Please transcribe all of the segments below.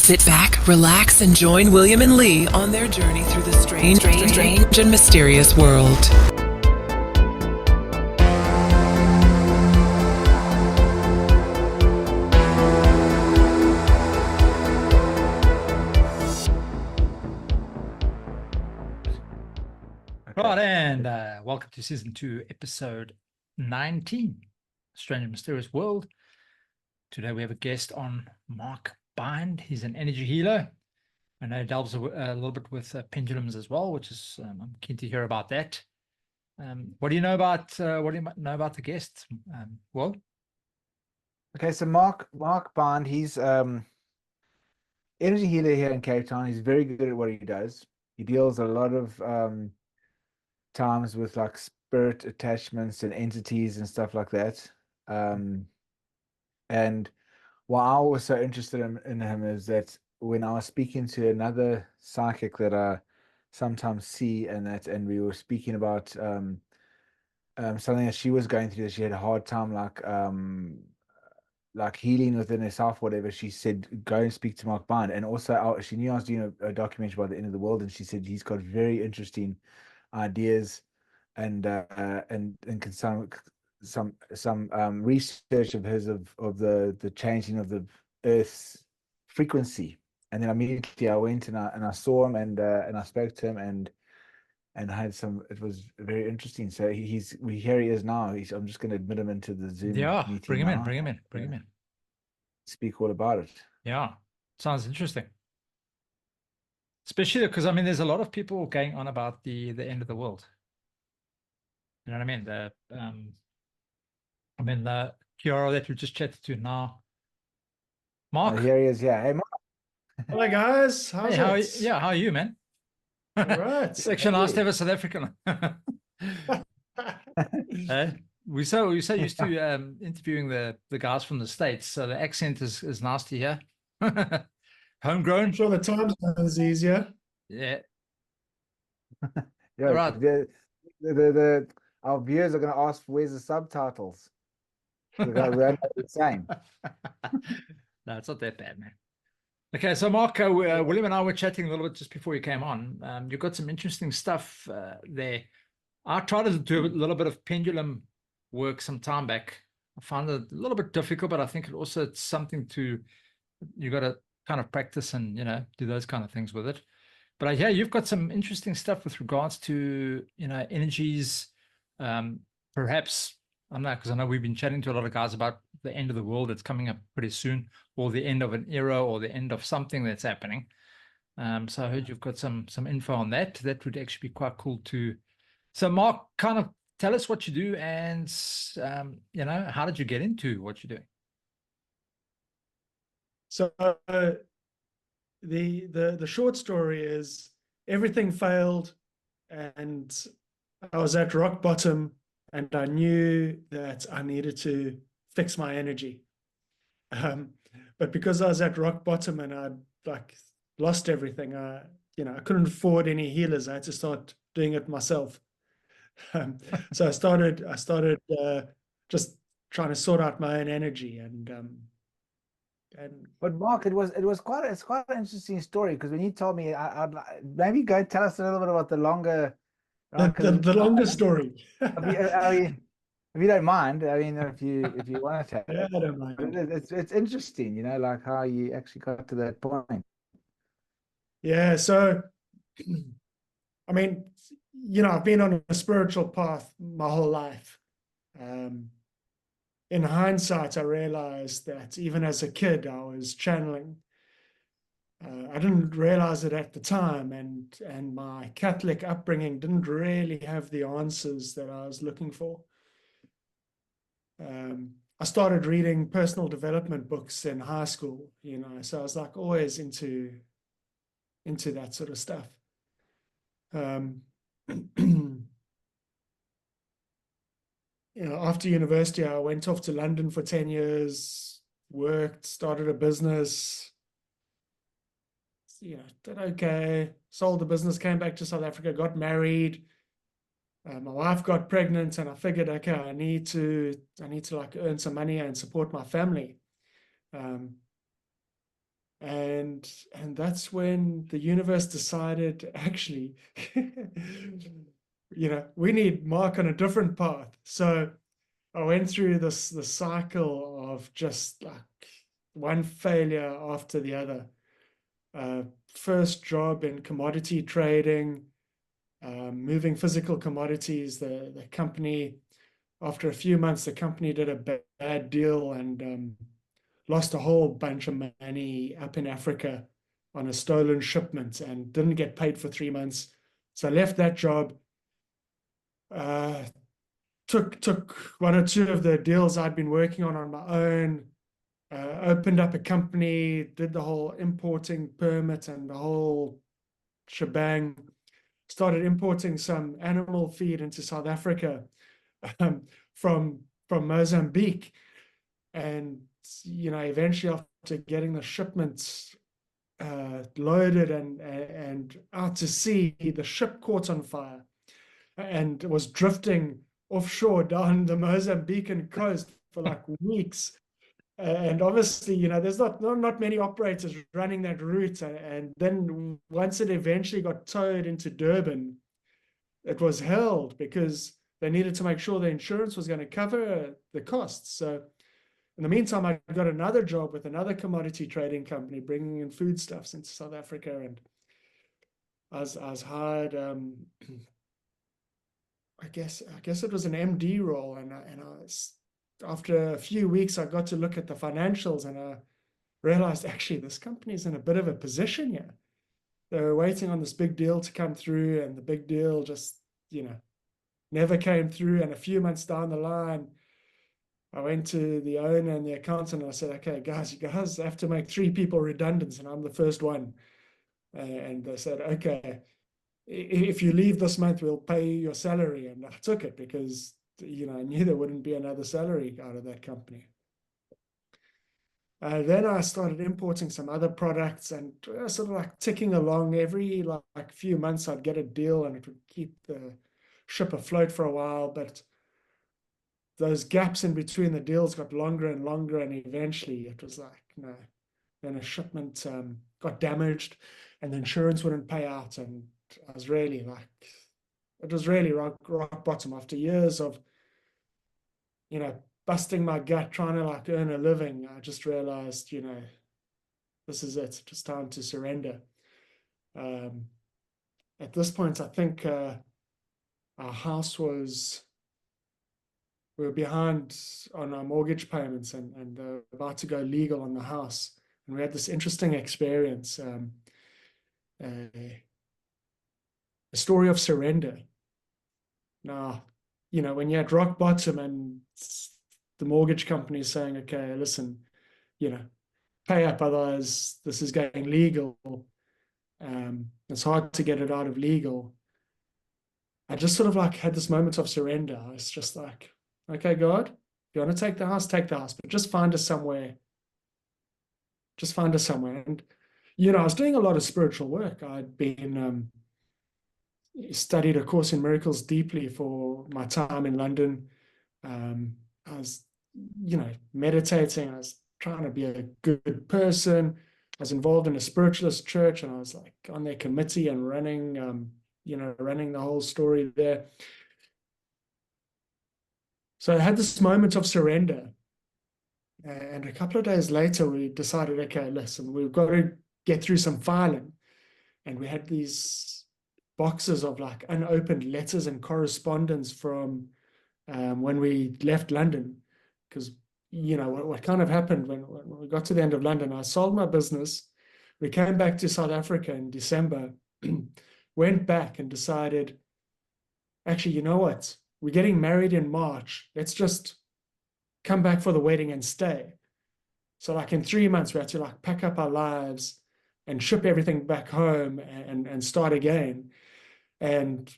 Sit back, relax, and join William and Lee on their journey through the strange and mysterious world. Right, and welcome to Season 2, Episode 19, Strange and Mysterious World. Today we have a guest on, Mark Bind. He's an energy healer. I know he delves a little bit with pendulums as well, which is, I'm keen to hear about that. What do you know about the guest, Will? Okay, so Mark Bind, he's energy healer here in Cape Town. He's very good at what he does. He deals a lot of times with like spirit attachments and entities and stuff like that. And why I was so interested in him is that when I was speaking to another psychic that I sometimes see and we were speaking about something that she was going through, that she had a hard time like healing within herself, whatever. She said, go and speak to Mark Bind. And also she knew I was doing a documentary about the end of the world, and she said he's got very interesting ideas and some research of his of the changing of the Earth's frequency. And then immediately I went and I saw him and I spoke to him and had some. It was very interesting. So here he is now. I'm just going to admit him into the Zoom meeting. Bring him in. Speak all about it. Yeah, sounds interesting. Especially because, I mean, there's a lot of people going on about the end of the world. You know what I mean? The Kiara that we just chatted to now. Mark? Here he is, yeah. Hey, Mark. Hello, guys. How's it? How are you, man? All right. It's actually nice to have a South African. We're so used to interviewing the guys from the States, so the accent is nice to hear. Homegrown. I'm sure the time zone is easier. Yeah. Yeah, Right. Our viewers are going to ask, where's the subtitles? We're the same. No, it's not that bad, man. Okay, so Mark, William and I were chatting a little bit just before you came on. You've got some interesting stuff there. I tried to do a little bit of pendulum work some time back. I found it a little bit difficult, but I think it's something you got to kind of practice and, do those kind of things with it. But I hear you've got some interesting stuff with regards to, energies, perhaps, I don't know, because I know we've been chatting to a lot of guys about the end of the world that's coming up pretty soon, or the end of an era, or the end of something that's happening. So I heard you've got some info on that. That would actually be quite cool too. So Mark, kind of tell us what you do and, how did you get into what you're doing? So the short story is everything failed and I was at rock bottom and I knew that I needed to fix my energy. But because I was at rock bottom and I'd lost everything, I couldn't afford any healers. I had to start doing it myself. So I started just trying to sort out my own energy But Mark, it's quite an interesting story, because when you told me, I'd maybe go tell us a little bit about the longer the longer story. If you don't mind, I mean, if you want to tell. Yeah, I don't mind. It's interesting, like how you actually got to that point. Yeah, so I mean, I've been on a spiritual path my whole life. In hindsight, I realized that even as a kid, I was channeling. I didn't realize it at the time, and my Catholic upbringing didn't really have the answers that I was looking for. I started reading personal development books in high school, so I was always into that sort of stuff. After university, I went off to London for 10 years, worked, started a business, did okay, sold the business, came back to South Africa, got married. My wife got pregnant and I figured, okay, I need to earn some money and support my family. And that's when the universe decided, actually, we need Mark on a different path. So I went through the cycle of just like one failure after the other. First job in commodity trading, moving physical commodities. The company, after a few months, the company did a bad deal and lost a whole bunch of money up in Africa on a stolen shipment and didn't get paid for 3 months. So I left that job. Took one or two of the deals I'd been working on my own, opened up a company, did the whole importing permit and the whole shebang, started importing some animal feed into South Africa from Mozambique. And, eventually after getting the shipments loaded and out to sea, the ship caught on fire and was drifting offshore down the Mozambican coast for like weeks. And obviously, there's not many operators running that route. And then once it eventually got towed into Durban, it was held because they needed to make sure the insurance was going to cover the costs. So in the meantime, I got another job with another commodity trading company, bringing in foodstuffs into South Africa. And I was hired, I guess it was an MD role. And after a few weeks, I got to look at the financials and I realized, actually, this company's in a bit of a position here. They were waiting on this big deal to come through, and the big deal just, never came through. And a few months down the line, I went to the owner and the accountant and I said, okay, guys, you guys have to make 3 people redundant, and I'm the first one. And they said, okay, if you leave this month, we'll pay your salary. And I took it because, I knew there wouldn't be another salary out of that company. Then I started importing some other products and sort of like ticking along. Every like few months, I'd get a deal and it would keep the ship afloat for a while. But those gaps in between the deals got longer and longer, and eventually it was like, no. Then a shipment got damaged and the insurance wouldn't pay out. And I was really it was really rock bottom after years of, busting my gut, trying to earn a living. I just realized, this is it, just time to surrender. At this point, I think our house we were behind on our mortgage payments and about to go legal on the house. And we had this interesting experience, a story of surrender. Now, when you're at rock bottom and the mortgage company is saying, okay, listen, pay up, otherwise this is going legal. It's hard to get it out of legal. I just sort of had this moment of surrender. I was just like, okay, God, if you want to take the house, but just find us somewhere. Just find us somewhere. And, I was doing a lot of spiritual work. I'd been studied A Course in Miracles deeply for my time in London. I was, meditating. I was trying to be a good person. I was involved in a spiritualist church, and I was on their committee and running the whole story there. So I had this moment of surrender. And a couple of days later, we decided, okay, listen, we've got to get through some filing. And we had these boxes of unopened letters and correspondence from when we left London. Because, what kind of happened when we got to the end of London, I sold my business. We came back to South Africa in December, went back and decided, actually, you know what? We're getting married in March. Let's just come back for the wedding and stay. So in 3 months, we had to pack up our lives and ship everything back home and start again. And,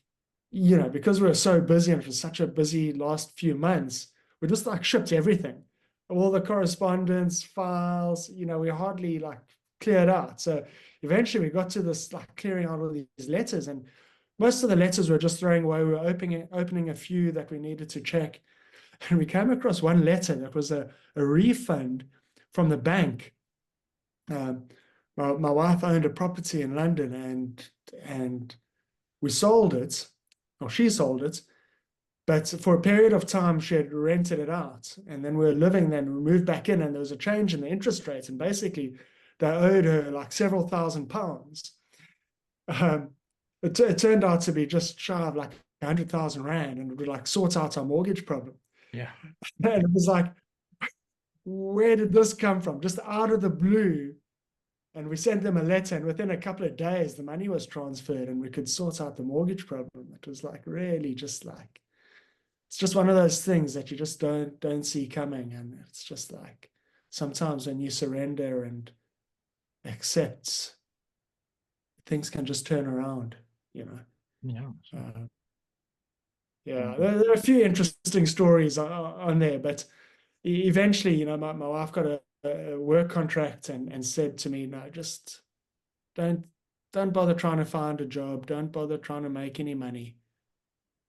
because we were so busy and it was such a busy last few months, we just shipped everything, all the correspondence, files, we hardly cleared out. So eventually we got to this clearing out all these letters, and most of the letters we were just throwing away. We were opening a few that we needed to check. And we came across one letter that was a refund from the bank my wife owned a property in London, and we sold it, or she sold it, but for a period of time she had rented it out, and then we were living there, and we moved back in, and there was a change in the interest rate, and basically they owed her like several £1,000s. It turned out to be just shy of like 100,000 rand, and it would like sort out our mortgage problem. Yeah. And it was like, where did this come from? Just out of the blue. And we sent them a letter, and within a couple of days, the money was transferred, and we could sort out the mortgage problem. It was like really just like, it's just one of those things that you just don't see coming. And it's just like, sometimes when you surrender and accept, things can just turn around, you know. Yeah. Yeah, there are a few interesting stories on there, but eventually, you know, my wife got a work contract and said to me, no, just don't bother trying to find a job. Don't bother trying to make any money.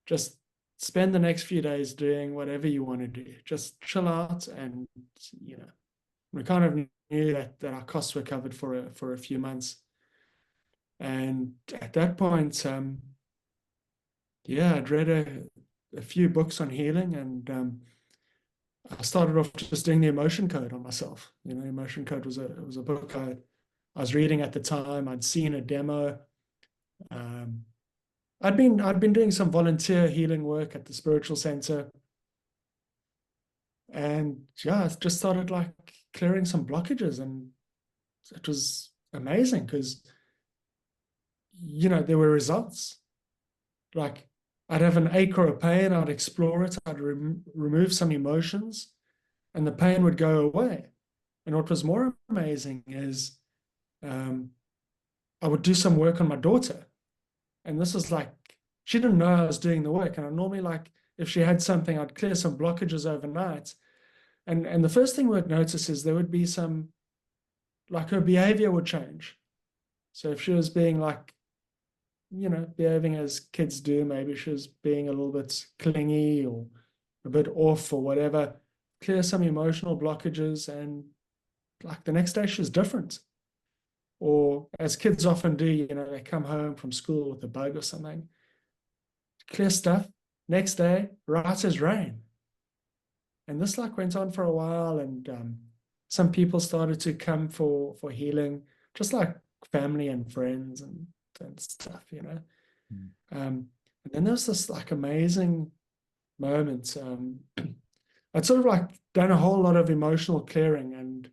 Just spend the next few days doing whatever you want to do. Just chill out, and, you know, we kind of knew that our costs were covered for a few months. And at that point, yeah, I'd read a few books on healing, and I started off just doing the Emotion Code on myself. You know, Emotion Code was a book I was reading at the time. I'd seen a demo. I'd been doing some volunteer healing work at the spiritual center, and yeah, I just started like clearing some blockages, and it was amazing because, you know, there were results. Like, I'd have an ache or a pain, I'd explore it, I'd remove some emotions, and the pain would go away. And what was more amazing is I would do some work on my daughter. And this was like, she didn't know I was doing the work. And I normally, like, if she had something, I'd clear some blockages overnight. And the first thing we'd notice is there would be some, like, her behavior would change. So if she was being like, you know, behaving as kids do, maybe she was being a little bit clingy or a bit off or whatever, clear some emotional blockages, and like the next day she's different. Or as kids often do, you know, they come home from school with a bug or something, clear stuff, next day, right as rain. And this like went on for a while, and some people started to come for healing, just like family and friends and stuff, you know. And then there's this like amazing moment. I'd sort of like done a whole lot of emotional clearing, and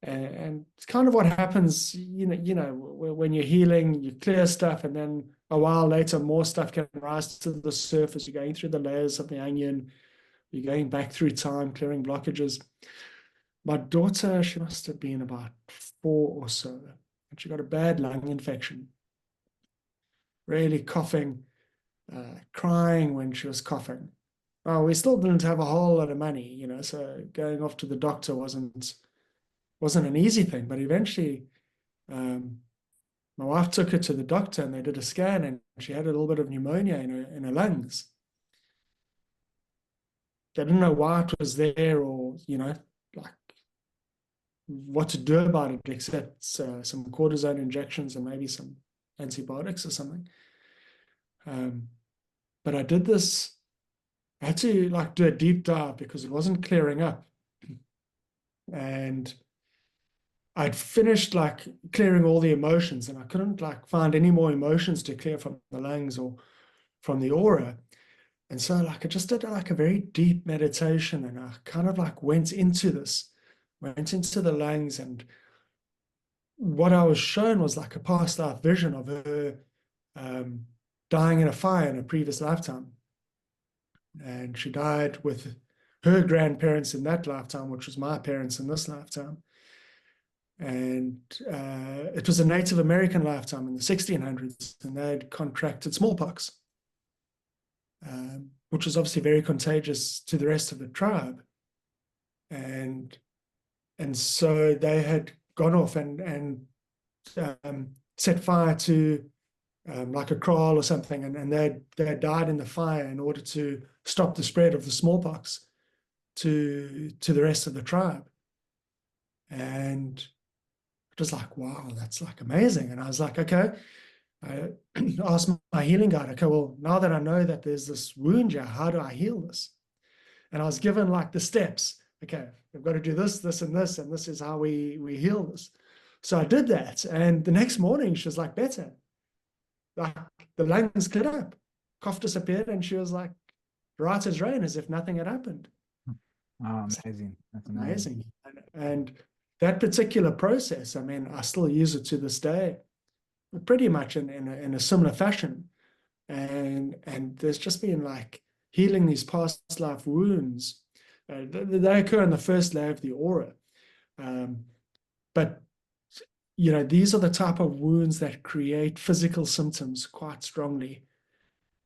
it's kind of what happens, you know, when you're healing, you clear stuff, and then a while later, more stuff can rise to the surface. You're going through the layers of the onion. You're going back through time, clearing blockages. My daughter, she must have been about 4 or so, and she got a bad lung infection. Really coughing, crying when she was coughing. Well, we still didn't have a whole lot of money, you know, so going off to the doctor wasn't an easy thing. But eventually, my wife took her to the doctor, and they did a scan, and she had a little bit of pneumonia in her lungs. They didn't know why it was there, or, you know, like what to do about it, except some cortisone injections and maybe some antibiotics or something. But I did this, I had to like do a deep dive because it wasn't clearing up. And I'd finished like clearing all the emotions, and I couldn't like find any more emotions to clear from the lungs or from the aura. And so like I just did like a very deep meditation, and I kind of like went into the lungs, and what I was shown was like a past life vision of her dying in a fire in a previous lifetime. And she died with her grandparents in that lifetime, which was my parents in this lifetime. And it was a Native American lifetime in the 1600s, and they had contracted smallpox, which was obviously very contagious to the rest of the tribe. And so they had gone off and set fire to like a kraal or something, and they had died in the fire in order to stop the spread of the smallpox to the rest of the tribe. And Just like, wow, that's like amazing. And I was like, okay. I asked my healing guide, okay, well, now that I know that there's this wound here, how do I heal this? And I was given like the steps. Okay, we've got to do this, this, and this is how we heal this. So I did that. And the next morning she was like better. Like the lungs cleared up, cough disappeared, and she was like right as rain, as if nothing had happened. Oh, amazing. That's Amazing. And that particular process, I mean, I still use it to this day, pretty much in a similar fashion. And there's just been like healing these past life wounds. They occur in the first layer of the aura. But, you know, these are the type of wounds that create physical symptoms quite strongly.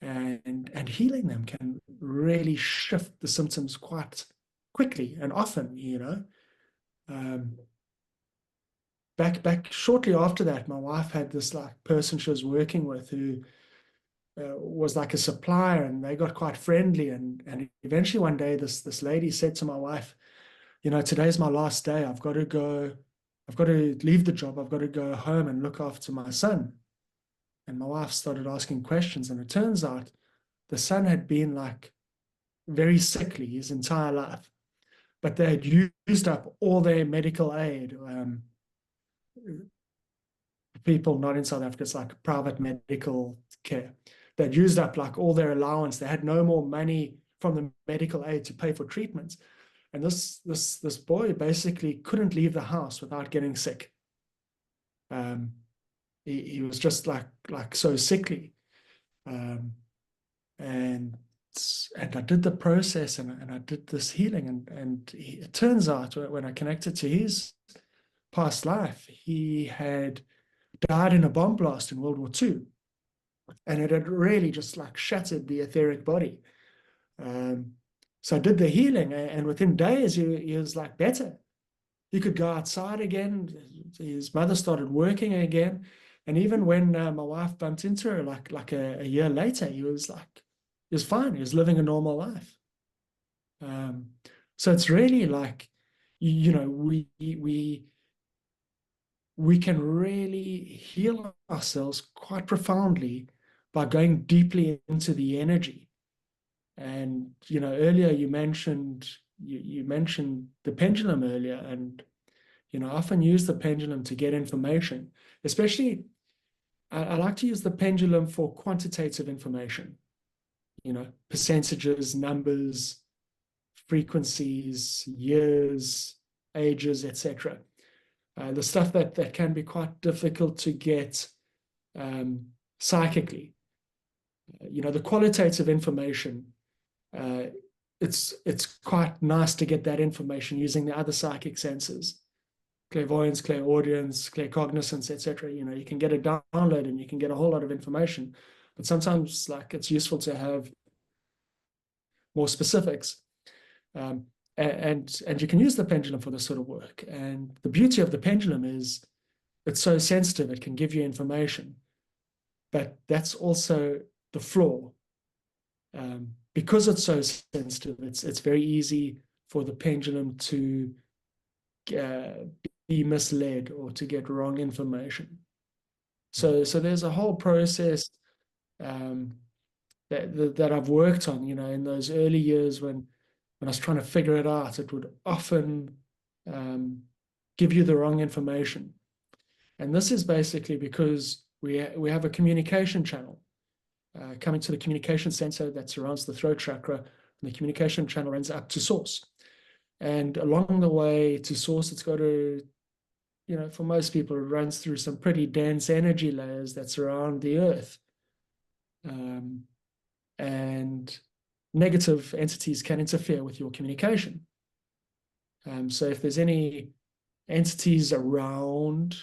And healing them can really shift the symptoms quite quickly and often, you know. Back shortly after that, my wife had this like person she was working with who was like a supplier, and they got quite friendly. And eventually one day, this lady said to my wife, you know, today's my last day. I've got to leave the job. I've got to go home and look after my son. And my wife started asking questions, and it turns out the son had been like very sickly his entire life, but they had used up all their medical aid. People not in South Africa, it's like private medical care. They'd used up like all their allowance. They had no more money from the medical aid to pay for treatments. And this boy basically couldn't leave the house without getting sick. He was just like so sickly. And I did the process, and I did this healing, and it turns out when I connected to his past life, he had died in a bomb blast in World War II, and it had really just like shattered the etheric body. So I did the healing, and within days he was like better. He could go outside again. His mother started working again, and even when my wife bumped into her like a year later, he was fine. He was living a normal life. So it's really like, you know, we can really heal ourselves quite profoundly by going deeply into the energy. And, you know, earlier you mentioned the pendulum earlier, and, you know, I often use the pendulum to get information, especially I like to use the pendulum for quantitative information, you know, percentages, numbers, frequencies, years, ages, etc. The stuff that can be quite difficult to get psychically. You know, the qualitative information, it's quite nice to get that information using the other psychic senses, clairvoyance, clairaudience, claircognizance, etc. You know, you can get a download and you can get a whole lot of information, but sometimes like it's useful to have more specifics. And you can use the pendulum for this sort of work. And the beauty of the pendulum is it's so sensitive, it can give you information. But that's also the flaw. Because it's so sensitive, it's very easy for the pendulum to be misled or to get wrong information. So there's a whole process that I've worked on, you know, in those early years when I was trying to figure it out. It would often give you the wrong information. And this is basically because we have a communication channel coming to the communication center that surrounds the throat chakra, and the communication channel runs up to source. And along the way to source, it's got to, you know, for most people, it runs through some pretty dense energy layers that surround the earth. And negative entities can interfere with your communication. So if there's any entities around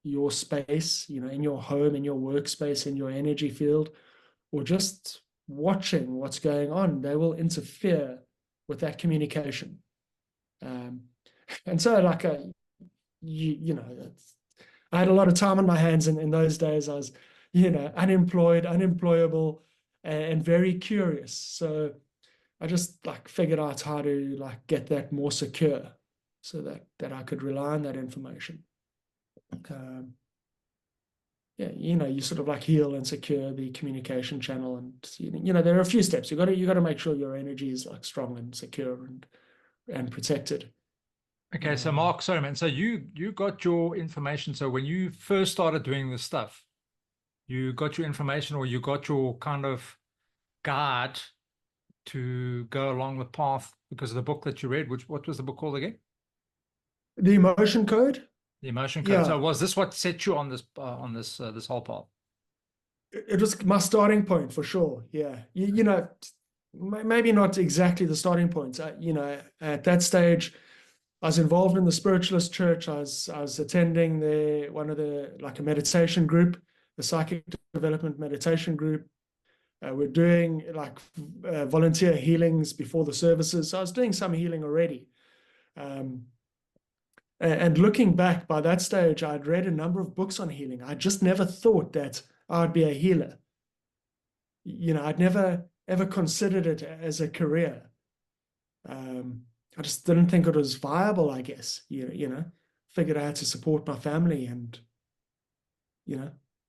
your space, you know, in your home, in your workspace, in your energy field, or just watching what's going on, they will interfere with that communication. And so like, you know, I had a lot of time on my hands in those days. I was, you know, unemployed, unemployable, and very curious. So I just like figured out how to like get that more secure so that I could rely on that information. um, yeah, you sort of like heal and secure the communication channel, and there are a few steps. You got to make sure your energy is like strong and secure and protected. Okay, so Mark, sorry, man. So you got your information. So when you first started doing this stuff, you got your information, or you got your kind of guide to go along the path because of the book that you read. What was the book called again? The emotion code. The Emotion Code. So Yeah. was this what set you on this this whole path? It was my starting point for sure. Yeah. Maybe not exactly the starting point. At that stage, I was involved in the spiritualist church. I was attending one of the, like, a meditation group, the psychic development meditation group. We're doing like volunteer healings before the services. So I was doing some healing already. And looking back, by that stage, I'd read a number of books on healing. I just never thought that I'd be a healer. I'd never ever considered it as a career. I just didn't think it was viable, I guess. Figured I had to support my family, and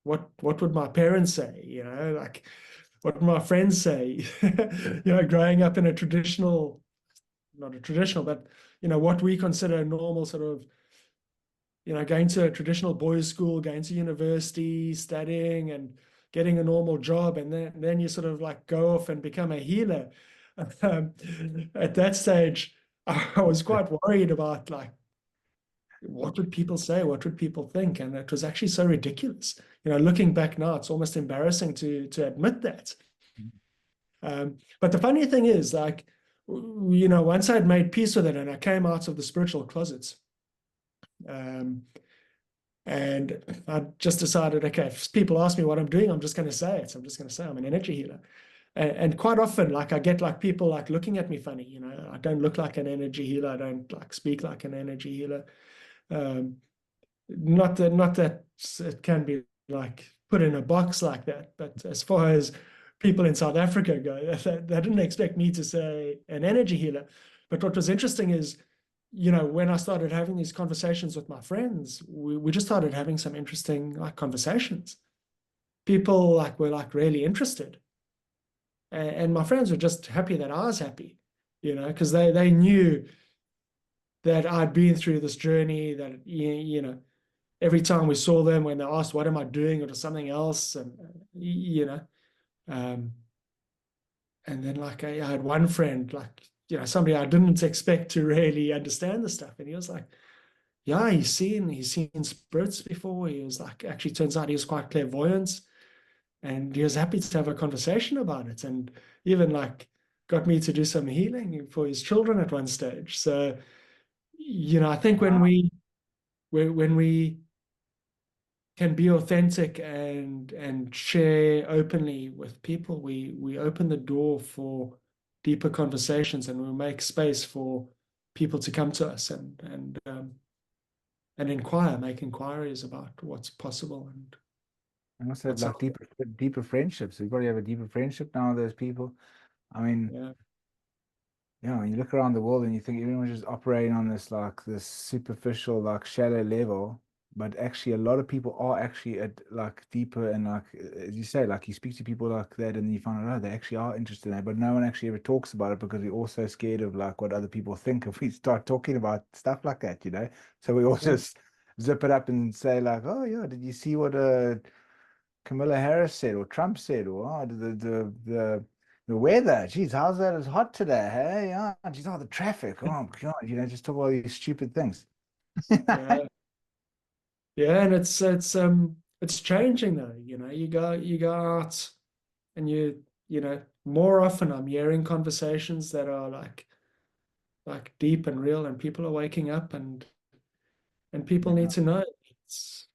what would my parents say? Like, what would my friends say? Growing up in a traditional, not a traditional, but what we consider a normal sort of, going to a traditional boys' school, going to university, studying and getting a normal job, and then you sort of like go off and become a healer. At that stage, I was quite worried about, like, what would people say? What would people think? And it was actually so ridiculous. Looking back now, it's almost embarrassing to admit that. But the funny thing is, like, once I'd made peace with it and I came out of the spiritual closets, and I just decided, okay, if people ask me what I'm doing, I'm just going to say it. I'm just going to say I'm an energy healer. And quite often, like, I get like people like looking at me funny. I don't look like an energy healer. I don't like speak like an energy healer. Not that it can be like put in a box like that, but as far as people in South Africa go, they didn't expect me to say an energy healer. But what was interesting is, when I started having these conversations with my friends, we just started having some interesting, like, conversations. People were like really interested, and my friends were just happy that I was happy, because they knew that I'd been through this journey. That every time we saw them, when they asked, "What am I doing?" or something else, and and then, like, I had one friend, like, somebody I didn't expect to really understand the stuff, and he was like, "Yeah, he's seen spirits before." He was like, actually, turns out he was quite clairvoyant, and he was happy to have a conversation about it, and even like got me to do some healing for his children at one stage. So, I think when we can be authentic and share openly with people, we open the door for deeper conversations, and we make space for people to come to us and make inquiries about what's possible. And also like deeper friendships. You probably have a deeper friendship now with those people. I mean, when you look around the world and you think everyone's just operating on this superficial, like, shallow level, but actually a lot of people are actually at like deeper, and, like, as you say, like, you speak to people like that and you find out, oh, they actually are interested in that, but no one actually ever talks about it because we're also scared of, like, what other people think if we start talking about stuff like that, So we all just zip it up and say, like, oh yeah, did you see what Camilla Harris said, or Trump said, or the weather? Geez, how's that? It's hot today. Hey, yeah. Geez, the traffic. Oh God, just talk about these stupid things. Yeah, and it's changing though. You go out, and more often I'm hearing conversations that are like deep and real, and people are waking up, and people need to know it's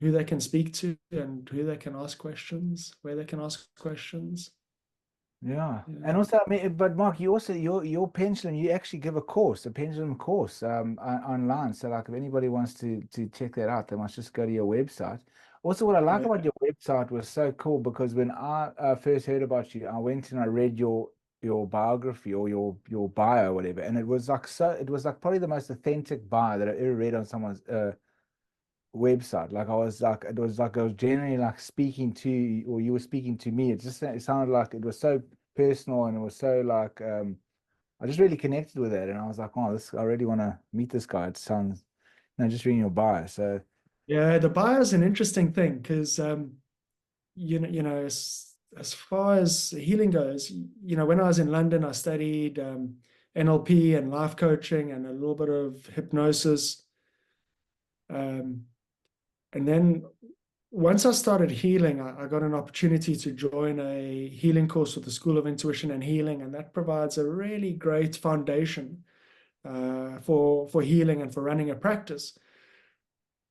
who they can speak to, and who they can ask questions, where they can ask questions. Yeah. And also, I mean, but Mark, you also your pendulum, you actually give a pendulum course online. So, like, if anybody wants to check that out, they must just go to your website. Also, what I like about your website was so cool, because when I first heard about you, I went and I read your biography, or your bio or whatever, and it was like probably the most authentic bio that I've ever read on someone's website. Like I was like, it was like I was generally like speaking to you, or you were speaking to me. It sounded like it was so personal, and it was so like I just really connected with it, and I was like, oh, I really want to meet this guy. It sounds, just reading your bio. So Yeah, the bio is an interesting thing because as far as healing goes, when I was in London, I studied NLP and life coaching and a little bit of hypnosis. And then once I started healing, I got an opportunity to join a healing course with the School of Intuition and Healing, and that provides a really great foundation for healing and for running a practice.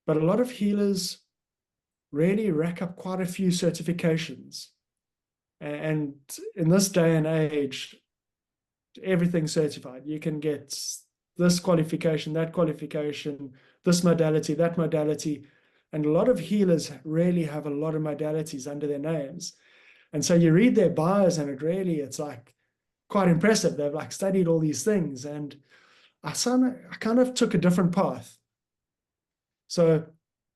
But a lot of healers really rack up quite a few certifications. And in this day and age, everything's certified. You can get this qualification, that qualification, this modality, that modality. And a lot of healers really have a lot of modalities under their names. And so you read their bios and it's like quite impressive. They've like studied all these things. And I kind of took a different path. So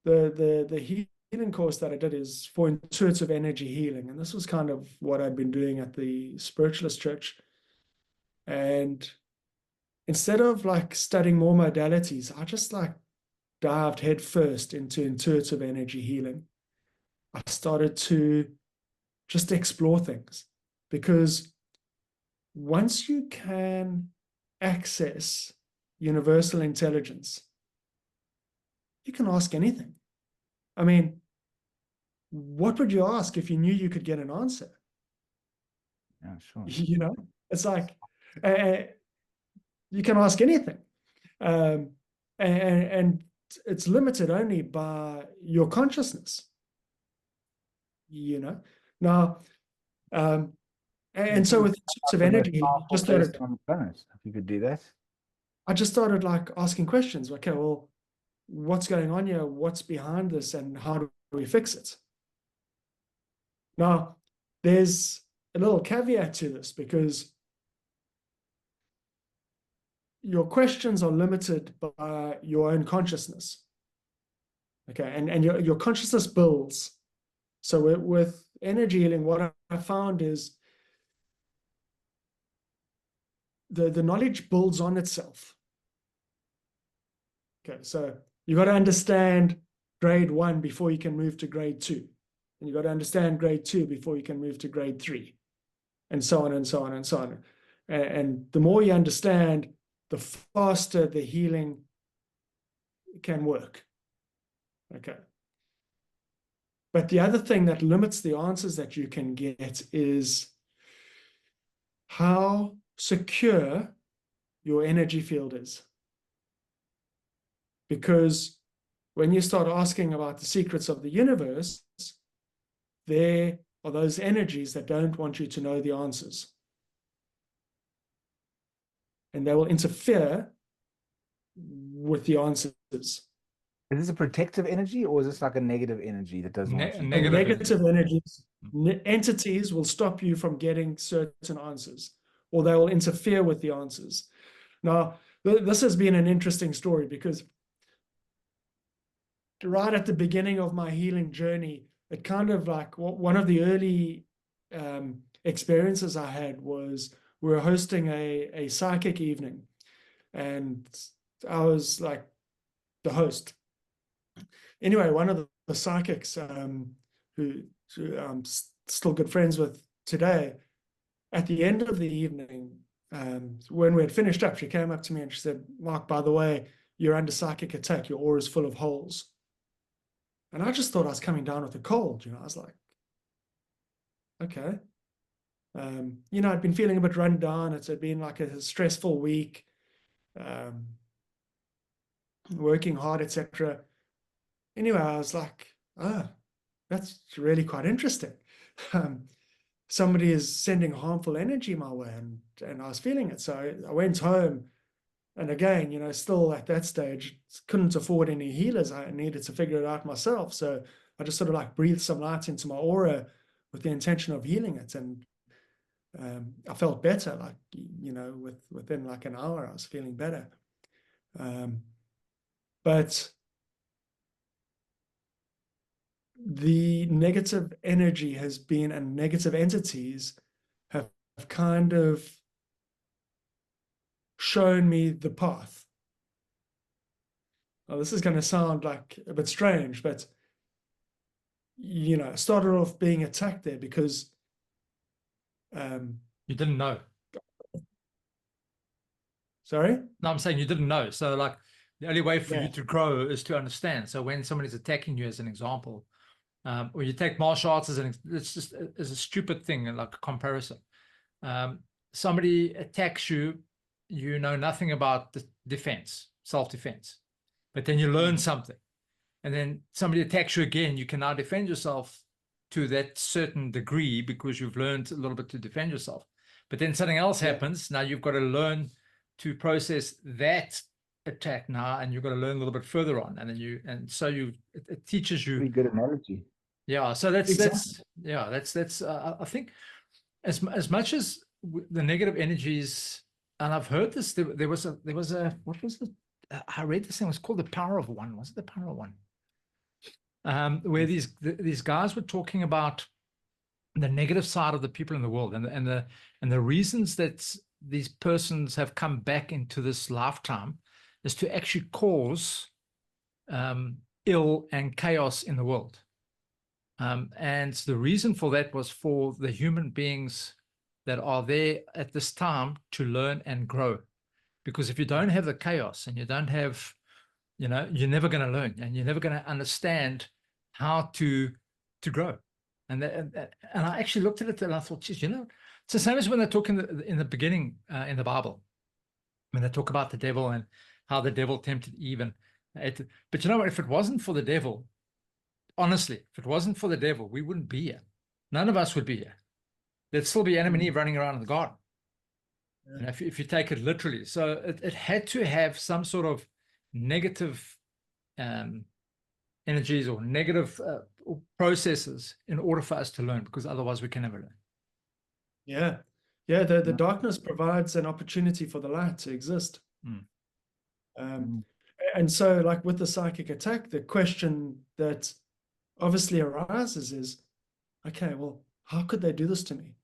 the healing course that I did is for intuitive energy healing. And this was kind of what I'd been doing at the Spiritualist Church. And instead of like studying more modalities, I just like dived headfirst into intuitive energy healing. I started to just explore things, because once you can access universal intelligence, you can ask anything. I mean, what would you ask if you knew you could get an answer? yeah, sure. It's like you can ask anything. And it's limited only by your consciousness, Now, and so with sorts of energy, if you could do that. I just started like asking questions. Okay, well, what's going on here? What's behind this? And how do we fix it? Now, there's a little caveat to this, because your questions are limited by your own consciousness. Okay, and your consciousness builds. So with energy healing, what I found is the knowledge builds on itself. Okay, so you got to understand grade 1 before you can move to grade 2. And you got to understand grade 2 before you can move to grade 3. And so on and so on and so on. And the more you understand, the faster the healing can work. Okay. But the other thing that limits the answers that you can get is how secure your energy field is. Because when you start asking about the secrets of the universe, there are those energies that don't want you to know the answers. And they will interfere with the answers. Is this a protective energy, or is this like a negative energy that doesn't want you? Negative energies, entities will stop you from getting certain answers, or they will interfere with the answers. Now, this has been an interesting story, because right at the beginning of my healing journey, it kind of like one of the early experiences I had was we were hosting a psychic evening, and I was like the host. Anyway, one of the psychics who I'm still good friends with today, at the end of the evening, when we had finished up, she came up to me and she said, "Mark, by the way, you're under psychic attack. Your aura is full of holes." And I just thought I was coming down with a cold. I was like, okay. I'd been feeling a bit run down. It had been like a stressful week, working hard, etc. Anyway, I was like, oh, that's really quite interesting. Somebody is sending harmful energy my way, and I was feeling it. So I went home, and again, still at that stage, couldn't afford any healers. I needed to figure it out myself. So I just sort of like breathed some light into my aura with the intention of healing it. And I felt better, like, within like an hour, I was feeling better. But the negative energy has been, and negative entities have kind of shown me the path. Now, this is going to sound like a bit strange, but I started off being attacked there because You didn't know. sorry? No, I'm saying you didn't know. So like the only way for Yeah. you to grow is to understand. So when somebody's attacking you, as an example, or you take martial arts as it's just as a stupid thing, like a comparison. Somebody attacks you, you know nothing about the defense, self-defense, but then you learn something. And then somebody attacks you again, you can now defend yourself to that certain degree because you've learned a little bit to defend yourself. But then something else happens. Now you've got to learn to process that attack now, and you've got to learn a little bit further on. And then it teaches you. Pretty good analogy. Yeah. So that's Exactly. I think as much as the negative energies, and I've heard this, there was a what was it? I read this thing, it was called The Power of One. Was it The Power of One? Where these guys were talking about the negative side of the people in the world, and the reasons that these persons have come back into this lifetime is to actually cause ill and chaos in the world. And the reason for that was for the human beings that are there at this time to learn and grow. Because if you don't have the chaos and you don't have, you're never going to learn, and you're never going to understand how to grow. And I actually looked at it and I thought, geez, it's the same as when they talk in the beginning in the Bible, when they talk about the devil and how the devil tempted Eve. But you know what? If it wasn't for the devil, honestly, if it wasn't for the devil, we wouldn't be here. None of us would be here. There'd still be Adam and Eve running around in the garden. If you take it literally. So it had to have some sort of negative energies or negative processes in order for us to learn, because otherwise we can never learn. Yeah. The darkness provides an opportunity for the light to exist. And so, like with the psychic attack, the question that obviously arises is, okay, well, how could they do this to me?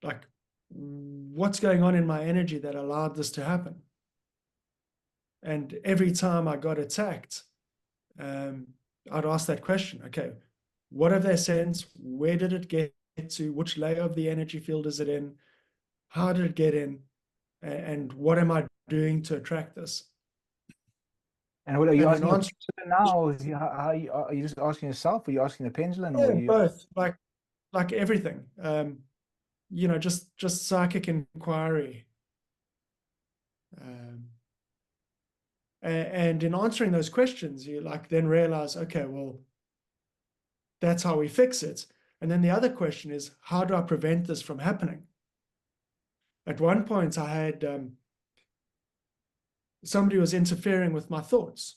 Like, what's going on in my energy that allowed this to happen? And every time I got attacked, I'd ask that question. Okay, what have they sent? Where did it get to? Which layer of the energy field is it in? How did it get in? And what am I doing to attract this? And what are you And asking an answer now? Are you just asking yourself? Or are you asking the pendulum? Yeah, Or are you... both, like everything. Just psychic inquiry. And in answering those questions, you then realize, okay, well, that's how we fix it. And then the other question is, how do I prevent this from happening? At one point, I had somebody was interfering with my thoughts.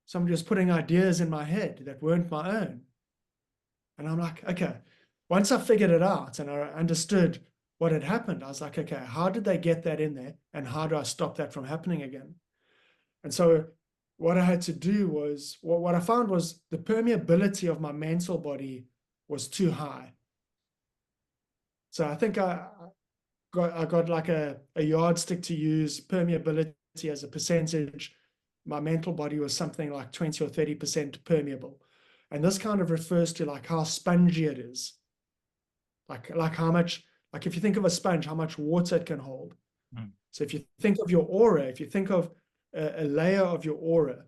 Somebody was putting ideas in my head that weren't my own. And I'm like, okay, once I figured it out and I understood what had happened, I was like, okay, how did they get that in there? And how do I stop that from happening again? And so what I had to do was, what I found was the permeability of my mental body was too high. So I think I got like a yardstick to use, permeability as a percentage. My mental body was something like 20 or 30% permeable. And this kind of refers to like how spongy it is. Like how much, like if you think of a sponge, how much water it can hold. So if you think of your aura, if you think of a layer of your aura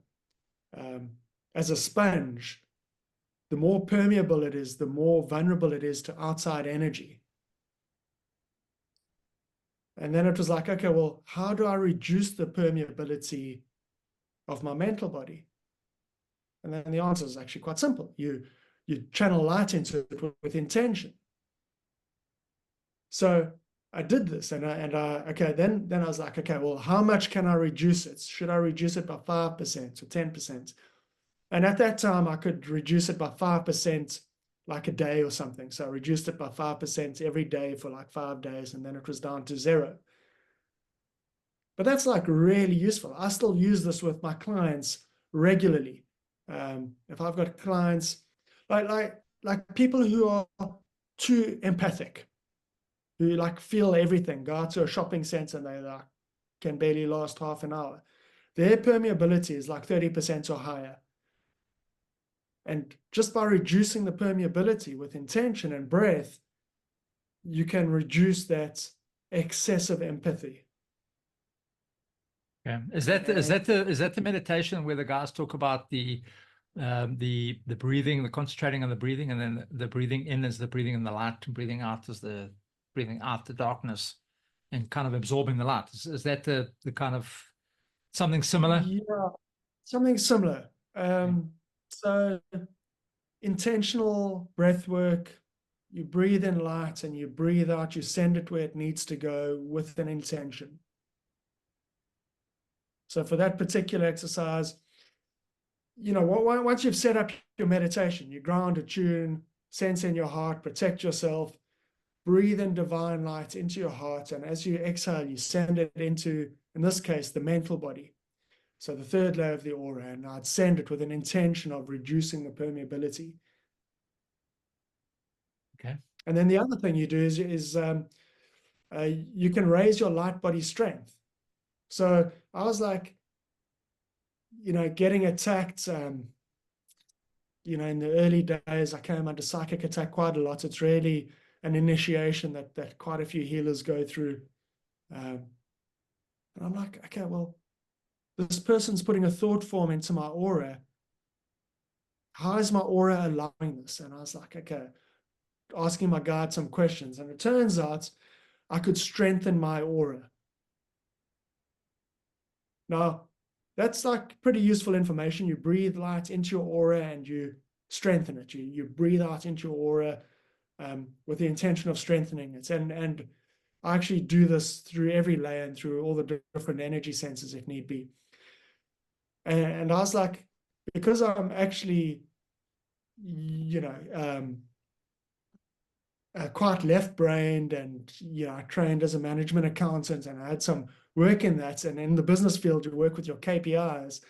as a sponge, the more permeable it is, the more vulnerable it is to outside energy. And then it was like, okay, well, how do I reduce the permeability of my mental body? And then the answer is actually quite simple. You channel light into it with intention. So I did this, and okay, then I was like, okay, well, how much can I reduce it? Should I reduce it by 5% or 10%? And at that time, I could reduce it by 5% like a day or something. So I reduced it by 5% every day for like 5 days, and then it was down to 0. But that's like really useful. I still use this with my clients regularly. If I've got clients like people who are too empathic, who like feel everything, go out to a shopping center and they like can barely last half an hour. Their permeability is like 30% or higher. And just by reducing the permeability with intention and breath, you can reduce that excessive empathy. Yeah. Is that the meditation where the guys talk about the breathing, the concentrating on the breathing, and then the breathing in is the breathing in the light, and breathing out is the breathing out the darkness, and kind of absorbing the light? Is that the kind of something similar? Yeah, something similar. So intentional breath work, you breathe in light and you breathe out, you send it where it needs to go with an intention. So for that particular exercise, once you've set up your meditation, you ground a tune, sense in your heart, protect yourself, breathe in divine light into your heart. And as you exhale, you send it into, in this case, the mental body. So the third layer of the aura, and I'd send it with an intention of reducing the permeability. Okay. And then the other thing you do is you can raise your light body strength. So I was like, getting attacked, in the early days, I came under psychic attack quite a lot. It's really an initiation that quite a few healers go through. And I'm like, okay, well, this person's putting a thought form into my aura. How is my aura allowing this? And I was like, okay, asking my guide some questions. And it turns out I could strengthen my aura. Now, that's like pretty useful information. You breathe light into your aura and you strengthen it. You breathe out into your aura with the intention of strengthening it. And I actually do this through every layer and through all the different energy senses if need be. And I was like, because I'm actually, quite left-brained, and I trained as a management accountant, and I had some work in that. And in the business field, you work with your KPIs.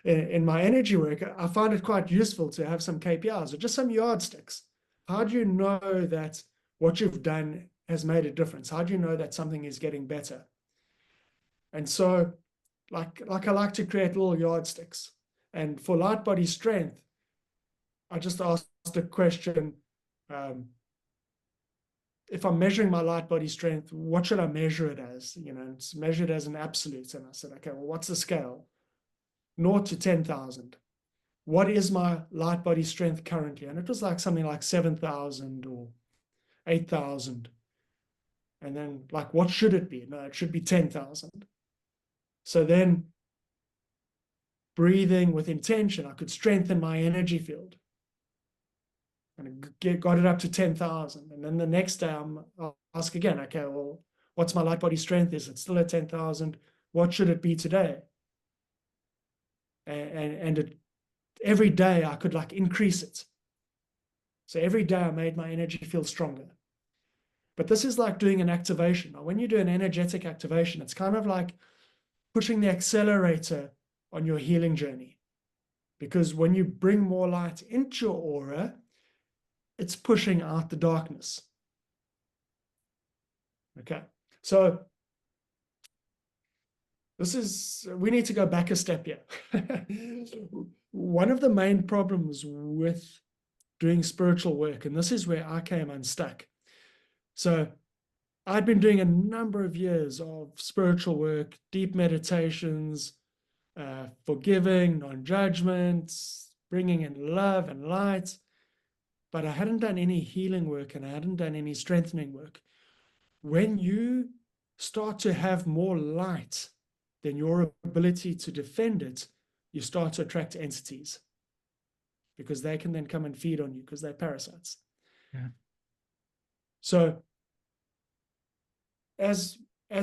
In my energy work, I find it quite useful to have some KPIs or just some yardsticks. How do you know that what you've done has made a difference? How do you know that something is getting better? And so, like I like to create little yardsticks. And for light body strength, I just asked the question, if I'm measuring my light body strength, what should I measure it as? It's measured as an absolute. And I said, okay, well, what's the scale? 0 to 10,000. What is my light body strength currently? And it was like something like 7,000 or 8,000. And then like, what should it be? No, it should be 10,000. So then breathing with intention, I could strengthen my energy field. And I got it up to 10,000. And then the next day I'll ask again, okay, well, what's my light body strength? Is it still at 10,000? What should it be today? And every day I could like increase it. So every day I made my energy feel stronger. But this is like doing an activation. Now, when you do an energetic activation, it's kind of like pushing the accelerator on your healing journey. Because when you bring more light into your aura, it's pushing out the darkness. Okay, so we need to go back a step here. One of the main problems with doing spiritual work, and this is where I came unstuck. So I'd been doing a number of years of spiritual work, deep meditations, forgiving, non-judgment, bringing in love and light, but I hadn't done any healing work and I hadn't done any strengthening work. When you start to have more light than your ability to defend it, you start to attract entities, because they can then come and feed on you because they're parasites. Yeah. So as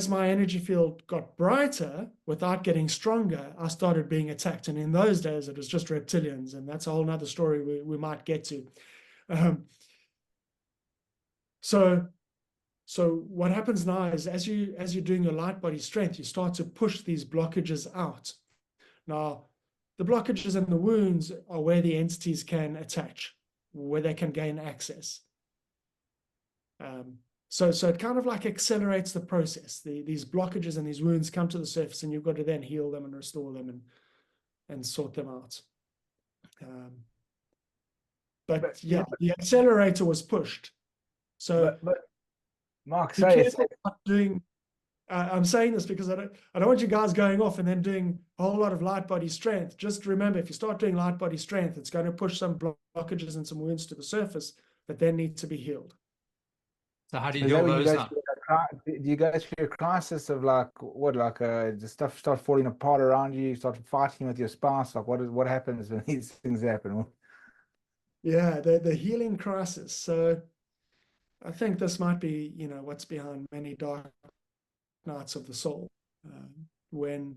my energy field got brighter without getting stronger, I started being attacked. And in those days, it was just reptilians. And that's a whole nother story we might get to. So what happens now is as you're doing your light body strength, you start to push these blockages out. Now, the blockages and the wounds are where the entities can attach, where they can gain access. So it kind of like accelerates the process. These blockages and these wounds come to the surface, and you've got to then heal them and restore them and sort them out. But yeah, the accelerator was pushed. So but Mark, be careful about doing. I'm saying this because I don't want you guys going off and then doing a whole lot of light body strength. Just remember, if you start doing light body strength, it's going to push some blockages and some wounds to the surface that then need to be healed. So how do you is deal that when those you now? do you go through a crisis of like what, like the stuff start falling apart around you, you start fighting with your spouse? Like what happens when these things happen? Yeah, the healing crisis. So I think this might be, what's behind many dark nights of the soul, when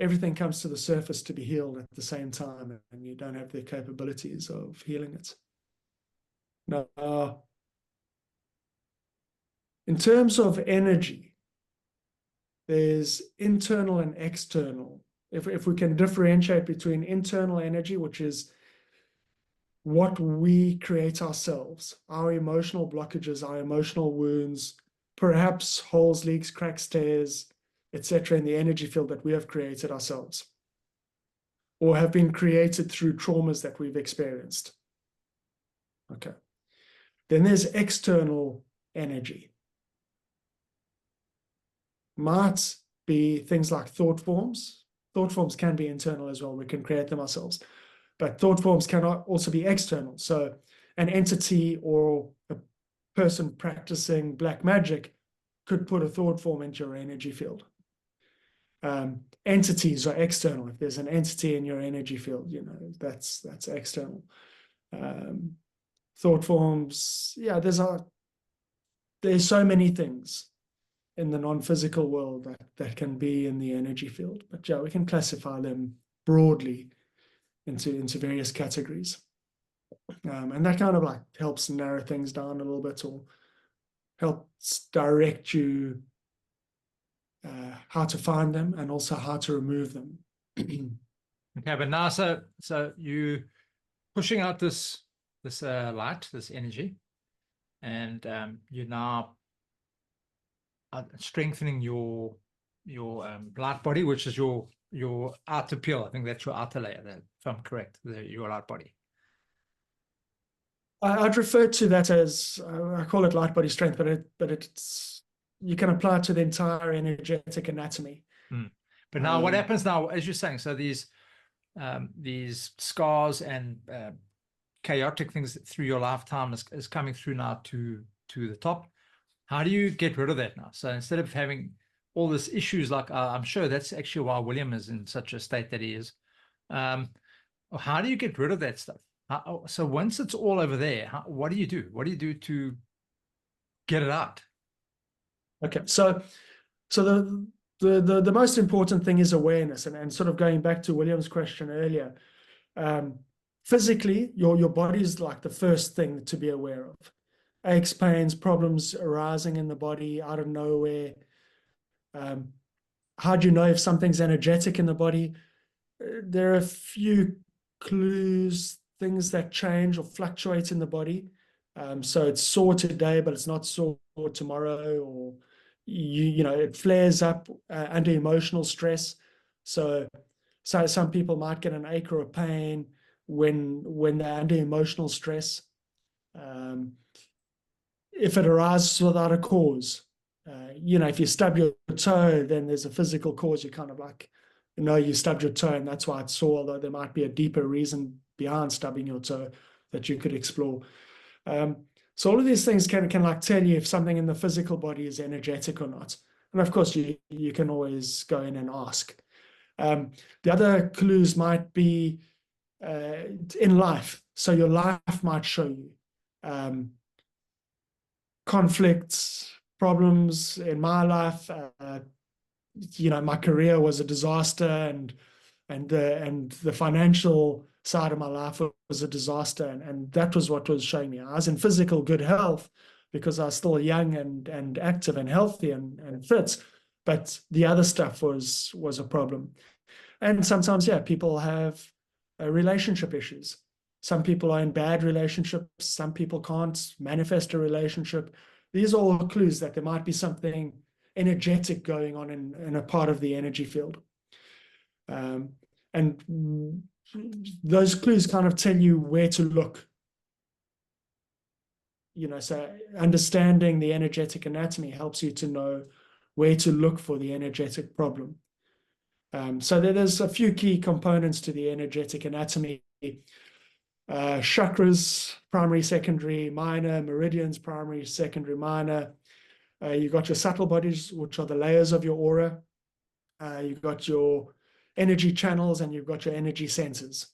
everything comes to the surface to be healed at the same time, and you don't have the capabilities of healing it. Now, in terms of energy, there's internal and external. If we can differentiate between internal energy, which is what we create ourselves, our emotional blockages, our emotional wounds, perhaps holes, leaks, cracks, tears, etc., in the energy field that we have created ourselves, or have been created through traumas that we've experienced. Okay. Then there's external energy. Might be things like thought forms. Thought forms can be internal as well. We can create them ourselves. But thought forms can also be external. So an entity or a person practicing black magic could put a thought form into your energy field. Entities are external. If there's an entity in your energy field, that's external. Thought forms, yeah, there's so many things in the non-physical world that can be in the energy field. But yeah, we can classify them broadly into various categories. And that kind of like helps narrow things down a little bit, or helps direct you how to find them and also how to remove them. Okay, but now so you pushing out this light, this energy, and you now strengthening your light body, which is your outer peel. I think that's your outer layer, if I'm correct, your light body. I'd refer to that as, I call it light body strength, but it's, you can apply it to the entire energetic anatomy. But now what happens now, as you're saying, so these scars and chaotic things through your lifetime is coming through now to the top. How do you get rid of that now? So instead of having all these issues, like I'm sure that's actually why William is in such a state that he is. How do you get rid of that stuff? So once it's all over there, what do you do? What do you do to get it out? Okay, so the most important thing is awareness, and sort of going back to William's question earlier. Physically, your body is like the first thing to be aware of. Aches, pains, problems arising in the body out of nowhere. How do you know if something's energetic in the body? There are a few clues, things that change or fluctuate in the body. So it's sore today, but it's not sore tomorrow, or it flares up under emotional stress. So some people might get an ache or a pain when they're under emotional stress. If it arises without a cause, if you stub your toe, then there's a physical cause. You kind of like, you stubbed your toe and that's why it's sore, although there might be a deeper reason behind stubbing your toe that you could explore. So all of these things can like tell you if something in the physical body is energetic or not. And of course, you can always go in and ask. The other clues might be in life. So your life might show you conflicts, problems. In my life, my career was a disaster, and the financial side of my life was a disaster, and that was what was showing me. I was in physical good health because I was still young and active and healthy and fit, but the other stuff was a problem. And sometimes, yeah, people have relationship issues. Some people are in bad relationships. Some people can't manifest a relationship. These are all clues that there might be something energetic going on in a part of the energy field. And those clues kind of tell you where to look. So understanding the energetic anatomy helps you to know where to look for the energetic problem. So there's a few key components to the energetic anatomy. Chakras, primary, secondary, minor, meridians, primary, secondary, minor. You've got your subtle bodies, which are the layers of your aura. You've got your energy channels, and you've got your energy sensors.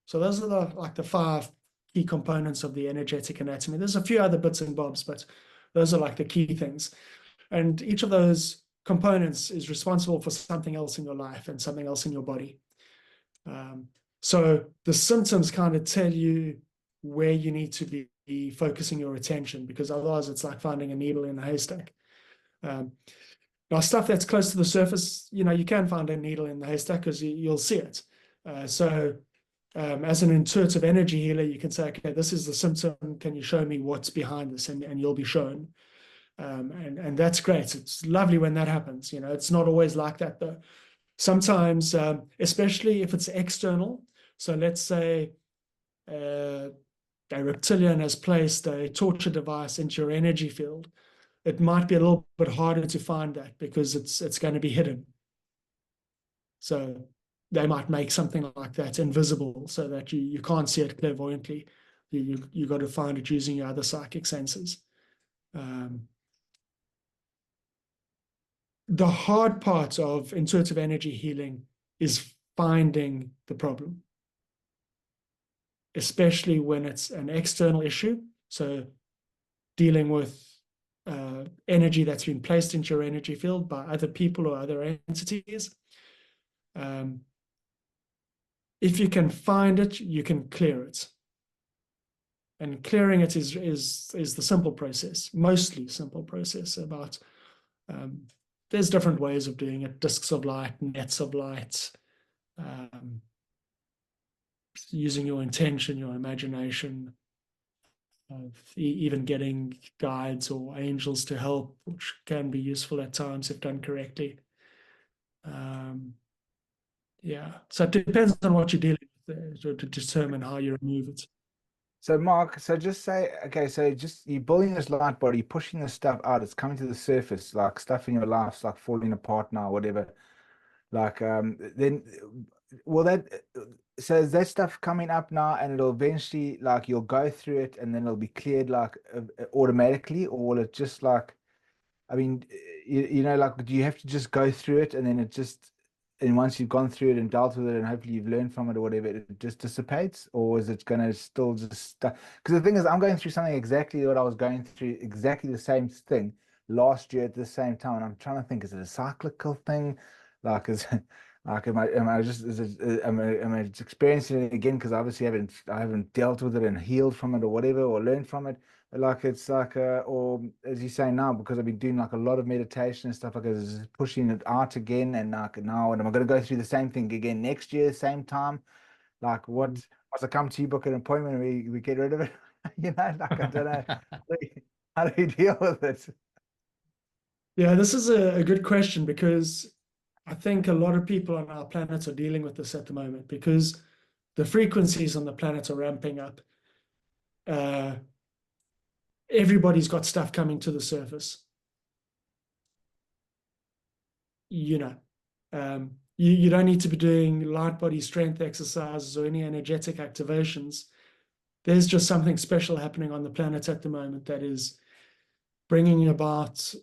So those are the 5 key components of the energetic anatomy. There's a few other bits and bobs, but those are like the key things. And each of those components is responsible for something else in your life and something else in your body. So the symptoms kind of tell you where you need to be focusing your attention, because otherwise it's like finding a needle in a haystack. Now, stuff that's close to the surface, you can find a needle in the haystack because you'll see it. As an intuitive energy healer, you can say, okay, this is the symptom. Can you show me what's behind this? And you'll be shown. And that's great. It's lovely when that happens. It's not always like that, though. Sometimes, especially if it's external. So let's say a reptilian has placed a torture device into your energy field. It might be a little bit harder to find that because it's going to be hidden. So they might make something like that invisible so that you can't see it clairvoyantly. You got to find it using your other psychic senses. The hard part of intuitive energy healing is finding the problem, especially when it's an external issue. So dealing with energy that's been placed into your energy field by other people or other entities. If you can find it, you can clear it. And clearing it is the simple process, mostly simple process. About there's different ways of doing it: discs of light, nets of light, using your intention, your imagination, even getting guides or angels to help, which can be useful at times if done correctly. So it depends on what you're dealing with to determine how you remove it. So Mark, so just say, okay, so just you're building this light body, pushing this stuff out, it's coming to the surface, like stuff in your life's like falling apart now, whatever. Like then will that, so is that stuff coming up now, and it'll eventually, like, you'll go through it and then it'll be cleared like automatically, or will it just like, I mean, like, do you have to just go through it and then it just, and once you've gone through it and dealt with it and hopefully you've learned from it or whatever, it just dissipates? Or is it going to still just, because the thing is, I'm going through something exactly what I was going through, exactly the same thing last year at the same time, and I'm trying to think, is it a cyclical thing? Like, is like, am I just, am I experiencing it again because obviously I haven't dealt with it and healed from it or whatever, or learned from it? Like, it's like or as you say now, because I've been doing like a lot of meditation and stuff, like it's pushing it out again, and like now, and am I going to go through the same thing again next year, same time? Like, what must I come to you, book an appointment, and we get rid of it? Like, I don't know. How do you deal with it? Yeah, this is a good question, because I think a lot of people on our planet are dealing with this at the moment because the frequencies on the planet are ramping up. Everybody's got stuff coming to the surface. You don't need to be doing light body strength exercises or any energetic activations. There's just something special happening on the planet at the moment that is bringing about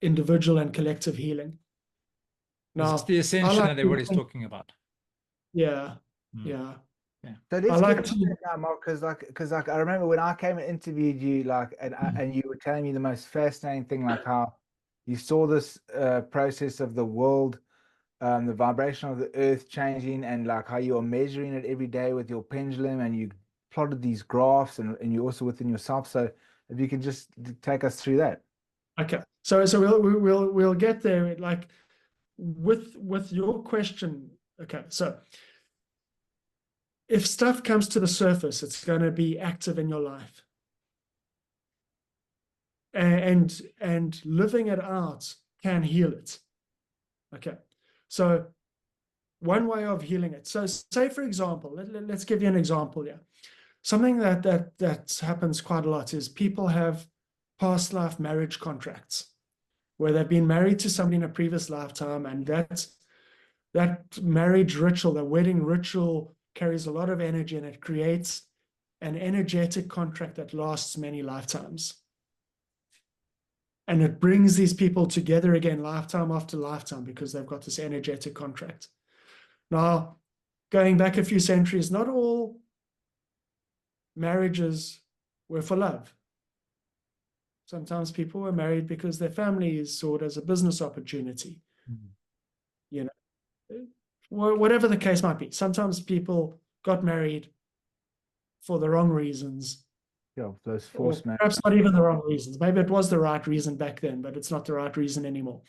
individual and collective healing. Now, it's the ascension that everybody's talking about. Yeah. So let's I like get into that now, Mark, because I remember when I came and interviewed you, like, and you were telling me the most fascinating thing, like how you saw this process of the world, the vibration of the earth changing, and like how you are measuring it every day with your pendulum, and you plotted these graphs, and you also within yourself. So if you can just take us through that. Okay. So we'll get there. Like with your question, Okay, so if stuff comes to the surface, it's going to be active in your life. And living it out can heal it. Okay, so one way of healing it. So say, for example, let's give you an example here. Something that happens quite a lot is people have past life marriage contracts where they've been married to somebody in a previous lifetime, and that marriage ritual, the wedding ritual, carries a lot of energy, and it creates an energetic contract that lasts many lifetimes. And it brings these people together again, lifetime after lifetime, because they've got this energetic contract. Now, going back a few centuries, not all marriages were for love. Sometimes people were married because their families saw it as a business opportunity. You know, whatever the case might be. Sometimes people got married for the wrong reasons. Yeah, those forced marriages. Perhaps not even the wrong reasons. Maybe it was the right reason back then, but it's not the right reason anymore.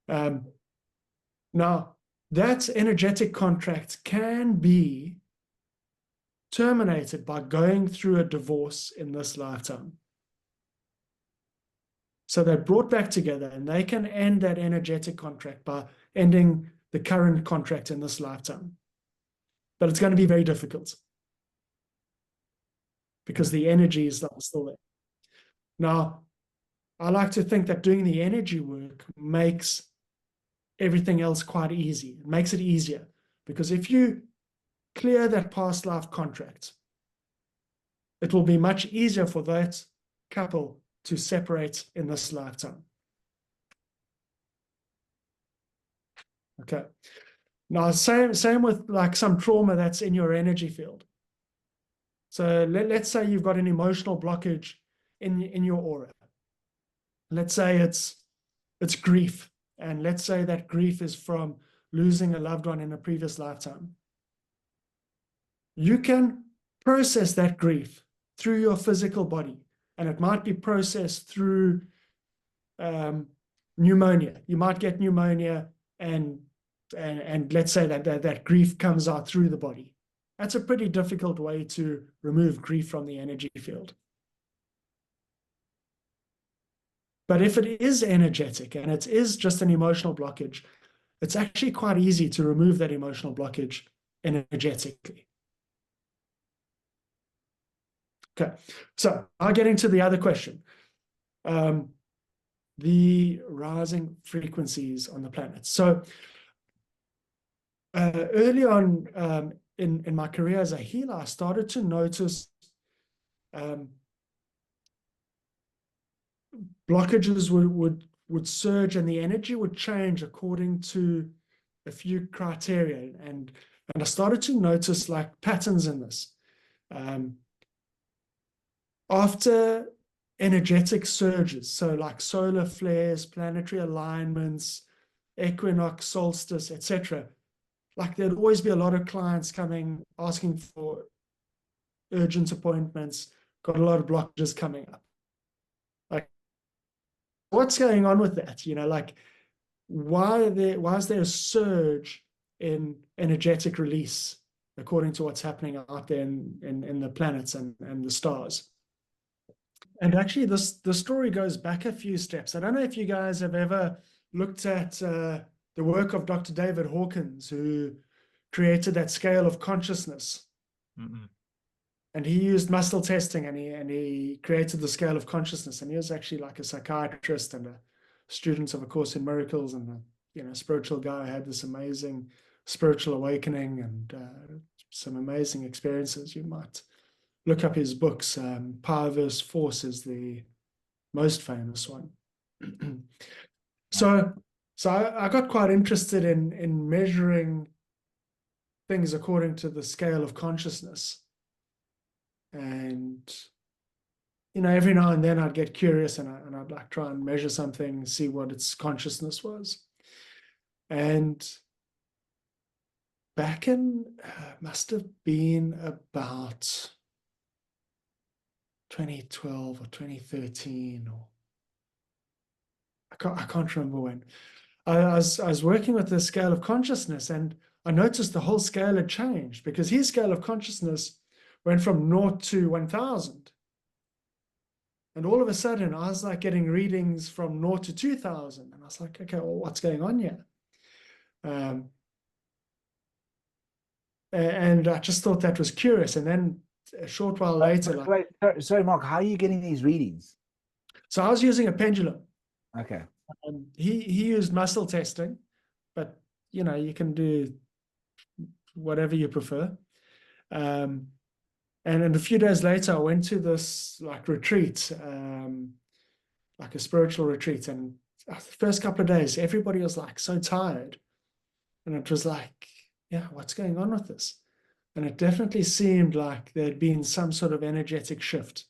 Now, that energetic contract can be terminated by going through a divorce in this lifetime. So they're brought back together, and they can end that energetic contract by ending the current contract in this lifetime. But it's going to be very difficult because the energy is still there. Now, I like to think that doing the energy work makes everything else quite easy. It makes it easier, because if you clear that past life contract, it will be much easier for that couple to separate in this lifetime. Okay. Now, same with like some trauma that's in your energy field. So let's say you've got an emotional blockage in your aura. Let's say it's grief. And let's say that grief is from losing a loved one in a previous lifetime. You can process that grief through your physical body, and it might be processed through pneumonia. You might get pneumonia, and let's say that grief comes out through the body. That's a pretty difficult way to remove grief from the energy field. But if it is energetic and it is just an emotional blockage, it's actually quite easy to remove that emotional blockage energetically. Okay, so I'll get into the other question. The rising frequencies on the planet. So early on in my career as a healer, I started to notice blockages would surge, and the energy would change according to a few criteria. And I started to notice like patterns in this. After energetic surges, so like solar flares, planetary alignments, equinox, solstice, etc., like there'd always be a lot of clients coming, asking for urgent appointments, got a lot of blockages coming up. Like, what's going on with that? You know, like, why is there a surge in energetic release according to what's happening out there in the planets and the stars? And actually, the story goes back a few steps. I don't know if you guys have ever looked at the work of Dr. David Hawkins, who created that scale of consciousness. Mm-mm. And he used muscle testing, and he created the scale of consciousness. And he was actually like a psychiatrist and a student of A Course in Miracles, and a spiritual guy who had this amazing spiritual awakening and some amazing experiences. You might look up his books. Power vs. Force is the most famous one. So I got quite interested in measuring things according to the scale of consciousness. And, every now and then I'd get curious, and I'd like try and measure something, see what its consciousness was. And back in, must have been about 2012 or 2013, or I can't remember when. I was working with the scale of consciousness, and I noticed the whole scale had changed, because his scale of consciousness went from 0 to 1000. And all of a sudden, I was like getting readings from 0 to 2000. And I was like, okay, well, what's going on here? And I just thought that was curious. And then a short while later, Wait, sorry, Mark, how are you getting these readings? so I was using a pendulum. Okay. He used muscle testing, but you can do whatever you prefer. And then a few days later, I went to this like retreat, like a spiritual retreat. And the first couple of days, everybody was like so tired. And it was like, yeah, what's going on with this? And it definitely seemed like there'd been some sort of energetic shift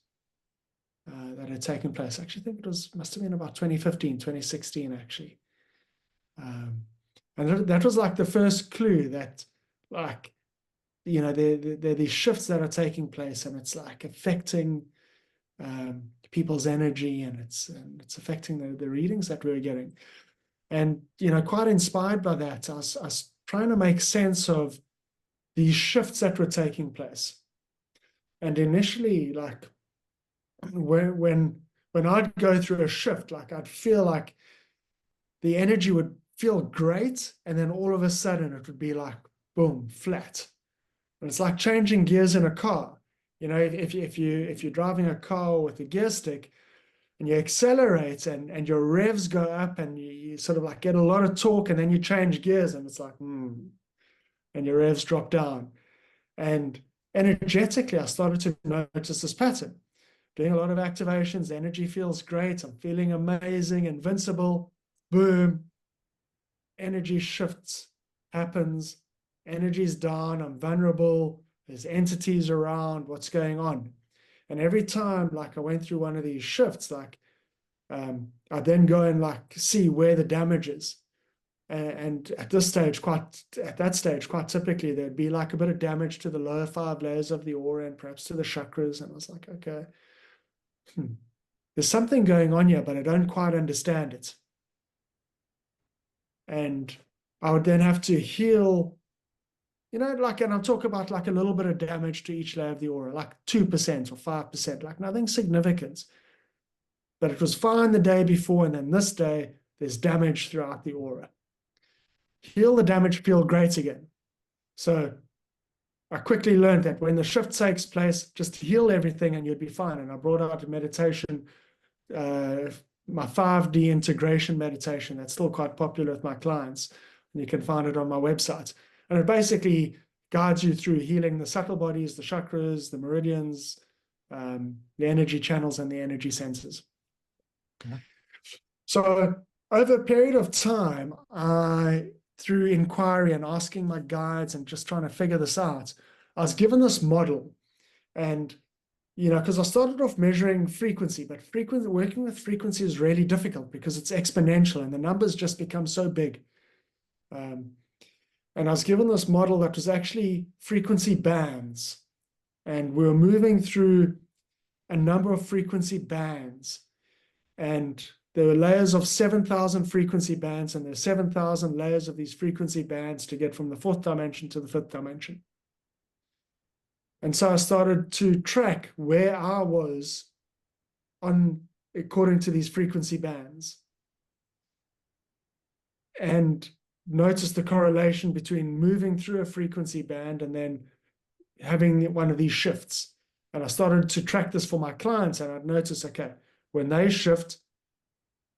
that had taken place. I actually think it must have been about 2015, 2016, actually. And that was like the first clue that, like, there are these shifts that are taking place, and it's like affecting people's energy, and it's affecting the readings that we were getting. And, quite inspired by that, I was trying to make sense of these shifts that were taking place. And initially, like, when I'd go through a shift, like, I'd feel like the energy would feel great, and then all of a sudden it would be like, boom, flat. And it's like changing gears in a car. If you're driving a car with a gear stick, and you accelerate and your revs go up, and you sort of like get a lot of torque, and then you change gears, and it's like, and your revs drop down. And energetically, I started to notice this pattern. Doing a lot of activations, energy feels great, I'm feeling amazing, invincible, boom, energy shifts, happens, energy's down, I'm vulnerable, there's entities around, what's going on? And every time, like, I went through one of these shifts, like, I then go and like see where the damage is. And at that stage, quite typically, there'd be like a bit of damage to the lower 5 layers of the aura, and perhaps to the chakras. And I was like, okay, there's something going on here, but I don't quite understand it. And I would then have to heal, and I'll talk about like a little bit of damage to each layer of the aura, like 2% or 5%, like nothing significant. But it was fine the day before, and then this day, there's damage throughout the aura. Heal the damage, feel great again. So I quickly learned that when the shift takes place, just heal everything and you'd be fine. And I brought out a meditation, my 5D integration meditation, that's still quite popular with my clients. And you can find it on my website. And it basically guides you through healing the subtle bodies, the chakras, the meridians, the energy channels, and the energy centers. Okay. So over a period of time, through inquiry and asking my guides and just trying to figure this out, I was given this model. And, because I started off measuring frequency, but working with frequency is really difficult because it's exponential and the numbers just become so big. And I was given this model that was actually frequency bands. And we were moving through a number of frequency bands. And there were layers of 7,000 frequency bands, and there's 7,000 layers of these frequency bands to get from the 4th dimension to the 5th dimension. And so I started to track where I was according to these frequency bands, and noticed the correlation between moving through a frequency band and then having one of these shifts. And I started to track this for my clients, and I'd notice, okay, when they shift,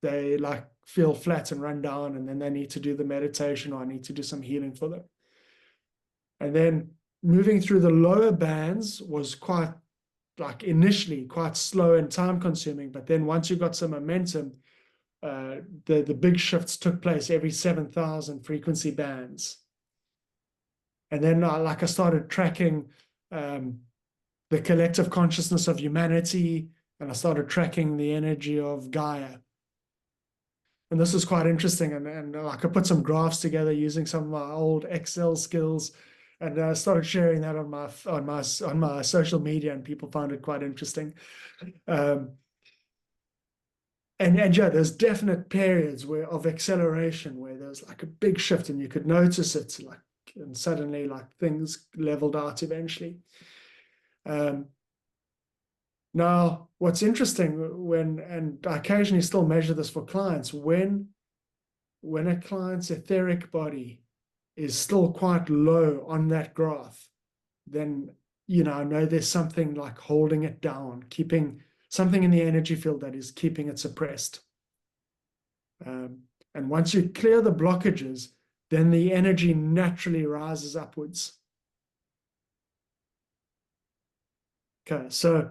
they like feel flat and run down, and then they need to do the meditation, or I need to do some healing for them. And then moving through the lower bands was quite, like, initially quite slow and time consuming, but then once you got some momentum, the big shifts took place every 7,000 frequency bands. And then I started tracking the collective consciousness of humanity, and I started tracking the energy of Gaia. And this was quite interesting. And I could put some graphs together using some of my old Excel skills, and I started sharing that on my social media, and people found it quite interesting. And yeah, there's definite periods of acceleration where there's like a big shift, and you could notice it, like and suddenly like things leveled out eventually. Now, what's interesting and I occasionally still measure this for clients, when a client's etheric body is still quite low on that graph, then, I know there's something like holding it down, keeping something in the energy field that is keeping it suppressed. And once you clear the blockages, then the energy naturally rises upwards. Okay, so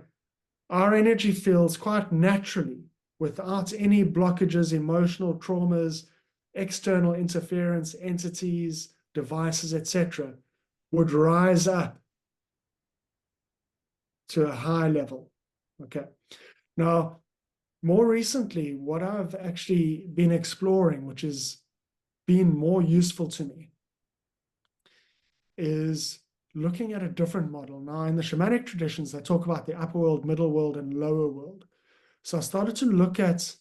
our energy fields quite naturally, without any blockages, emotional traumas, external interference, entities, devices, etc., would rise up to a high level. Okay. Now, more recently, what I've actually been exploring, which has been more useful to me, is looking at a different model. Now, in the shamanic traditions, they talk about the upper world, middle world, and lower world. So I started to look at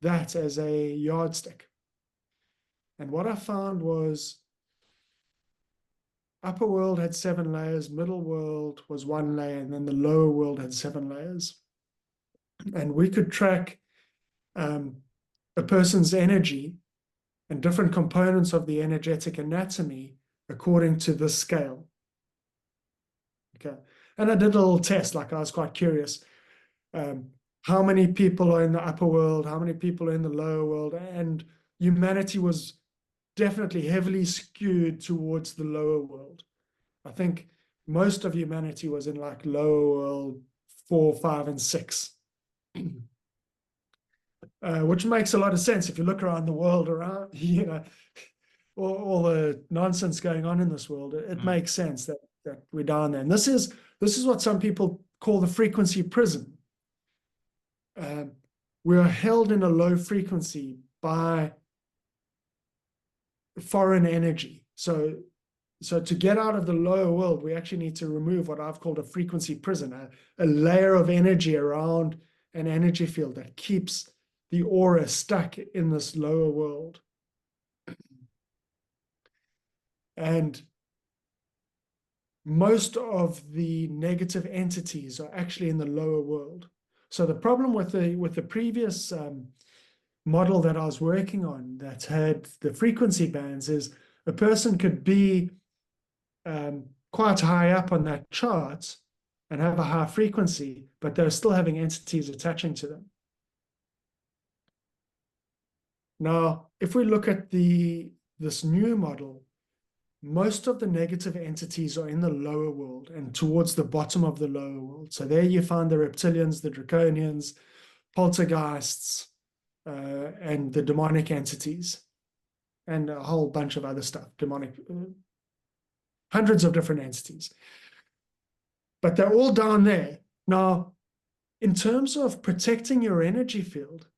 that as a yardstick. And what I found was upper world had 7 layers, middle world was 1 layer, and then the lower world had 7 layers. And we could track a person's energy and different components of the energetic anatomy according to this scale. Okay. And I did a little test, like I was quite curious. How many people are in the upper world? How many people are in the lower world? And humanity was definitely heavily skewed towards the lower world. I think most of humanity was in like lower world 4, 5, and 6. Which makes a lot of sense if you look around the world, around all the nonsense going on in this world. It makes sense that we're down there. And this is what some people call the frequency prison. We are held in a low frequency by foreign energy. So to get out of the lower world, we actually need to remove what I've called a frequency prison, a layer of energy around an energy field that keeps the aura stuck in this lower world. And most of the negative entities are actually in the lower world. So the problem with the previous model that I was working on that had the frequency bands is a person could be quite high up on that chart and have a high frequency, but they're still having entities attaching to them. Now, if we look at this new model, most of the negative entities are in the lower world and towards the bottom of the lower world. So there you find the reptilians, the draconians, poltergeists, and the demonic entities, and a whole bunch of other stuff, demonic, hundreds of different entities. But they're all down there. Now, in terms of protecting your energy field,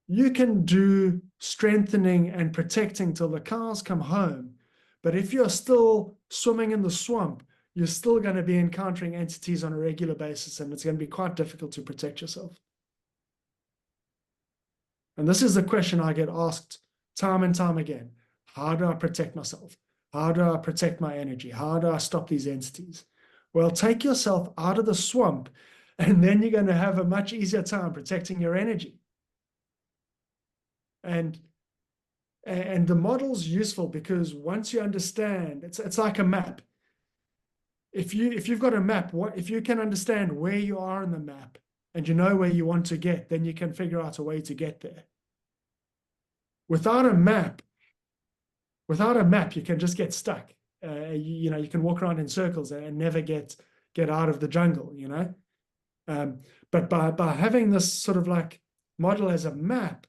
you can do strengthening and protecting till the cows come home. But if you're still swimming in the swamp, you're still going to be encountering entities on a regular basis, and it's going to be quite difficult to protect yourself. And this is the question I get asked time and time again. How do I protect myself? How do I protect my energy? How do I stop these entities? Well, take yourself out of the swamp, and then you're going to have a much easier time protecting your energy. And the model's useful because once you understand, it's like a map. If you've got a map, if you can understand where you are in the map and you know where you want to get, then you can figure out a way to get there. Without a map, you can just get stuck. You can walk around in circles and never get out of the jungle, But by having this sort of like model as a map,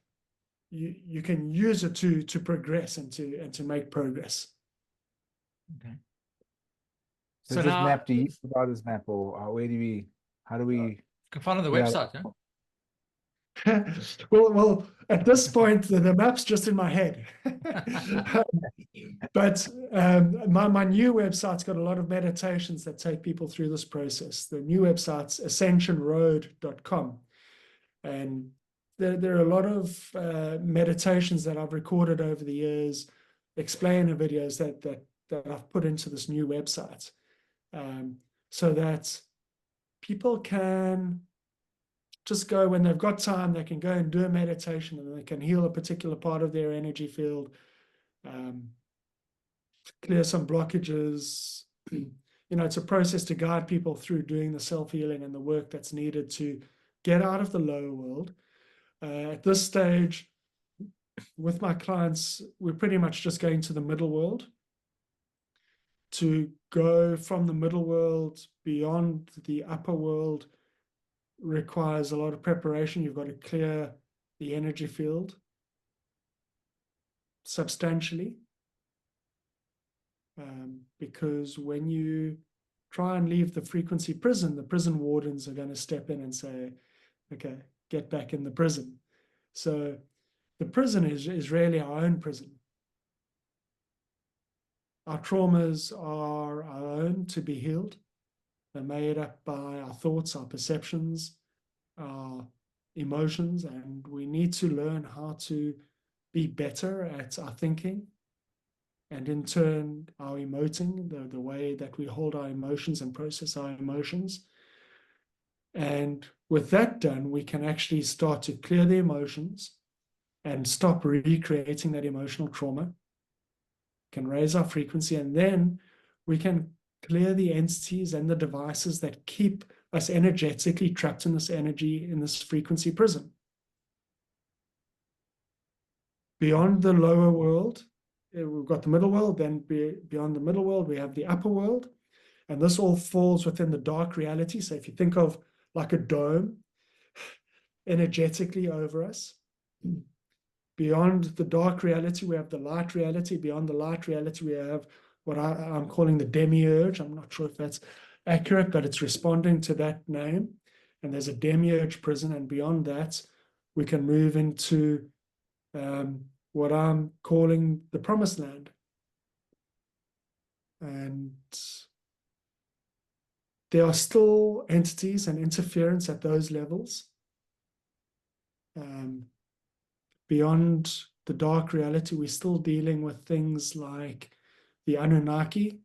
you can use it to progress and to make progress. Okay. So So this now, map, do you provide this map, or how do we? you can find it on the Yeah. website, huh? Well, at this point, the map's just in my head. But my new website's got a lot of meditations that take people through this process. The new website's ascensionroad.com. And there are a lot of meditations that I've recorded over the years, explainer videos that that I've put into this new website, so that people can just go when they've got time, they can go and do a meditation and they can heal a particular part of their energy field, clear some blockages. You know, it's a process to guide people through doing the self-healing and the work that's needed to get out of the lower world. At this stage, with my clients, we're pretty much just going to the middle world. To go from the middle world beyond the upper world requires a lot of preparation. You've got to clear the energy field substantially. Because when you try and leave the frequency prison, the prison wardens are going to step in and say, okay, get back in the prison. So the prison is really our own prison. Our traumas are our own to be healed. They're made up by our thoughts, our perceptions, our emotions, and we need to learn how to be better at our thinking, and in turn, our emoting, the way that we hold our emotions and process our emotions. And with that done, we can actually start to clear the emotions and stop recreating that emotional trauma, can raise our frequency, and then we can clear the entities and the devices that keep us energetically trapped in this energy, in this frequency prison. Beyond the lower world, we've got the middle world, then beyond the middle world, we have the upper world, and this all falls within the dark reality. So if you think of like a dome energetically over us, beyond the dark reality, we have the light reality. Beyond the light reality, we have what I'm calling the demiurge. I'm not sure if that's accurate, but it's responding to that name. And there's a demiurge prison, and beyond that, we can move into what I'm calling the promised land. And there are still entities and interference at those levels. Beyond the dark reality, we're still dealing with things like the Anunnaki,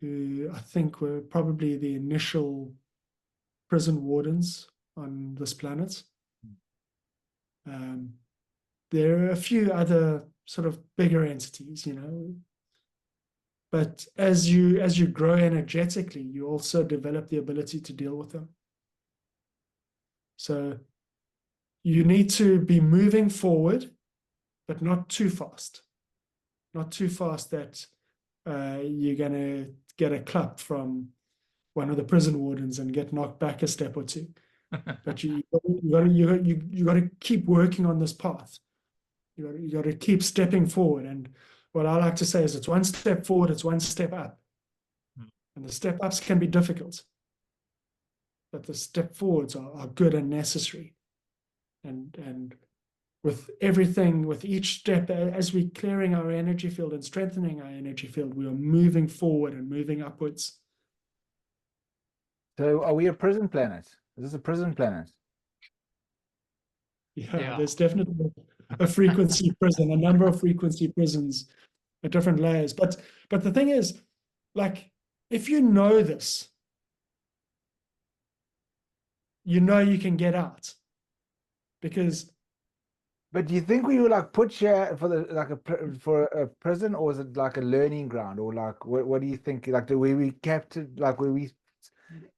who I think were probably the initial prison wardens on this planet. There are a few other sort of bigger entities, you know, but as you grow energetically, you also develop the ability to deal with them. So you need to be moving forward, but not too fast. Not too fast that you're going to get a clap from one of the prison wardens and get knocked back a step or two. But you got to keep working on this path. You got to keep stepping forward. And what I like to say is, it's one step forward, it's one step up. And the step ups can be difficult, but the step forwards are good and necessary. And with everything, with each step, as we're clearing our energy field and strengthening our energy field, we are moving forward and moving upwards. So are we a prison planet? Is this a prison planet? Yeah, there's definitely a frequency prison, a number of frequency prisons at different layers. But the thing is, like, if you know this, you know you can get out. Because But do you think we were like put here for for a prison, or is it like a learning ground, or like what do you think? Like the way we kept it, like where we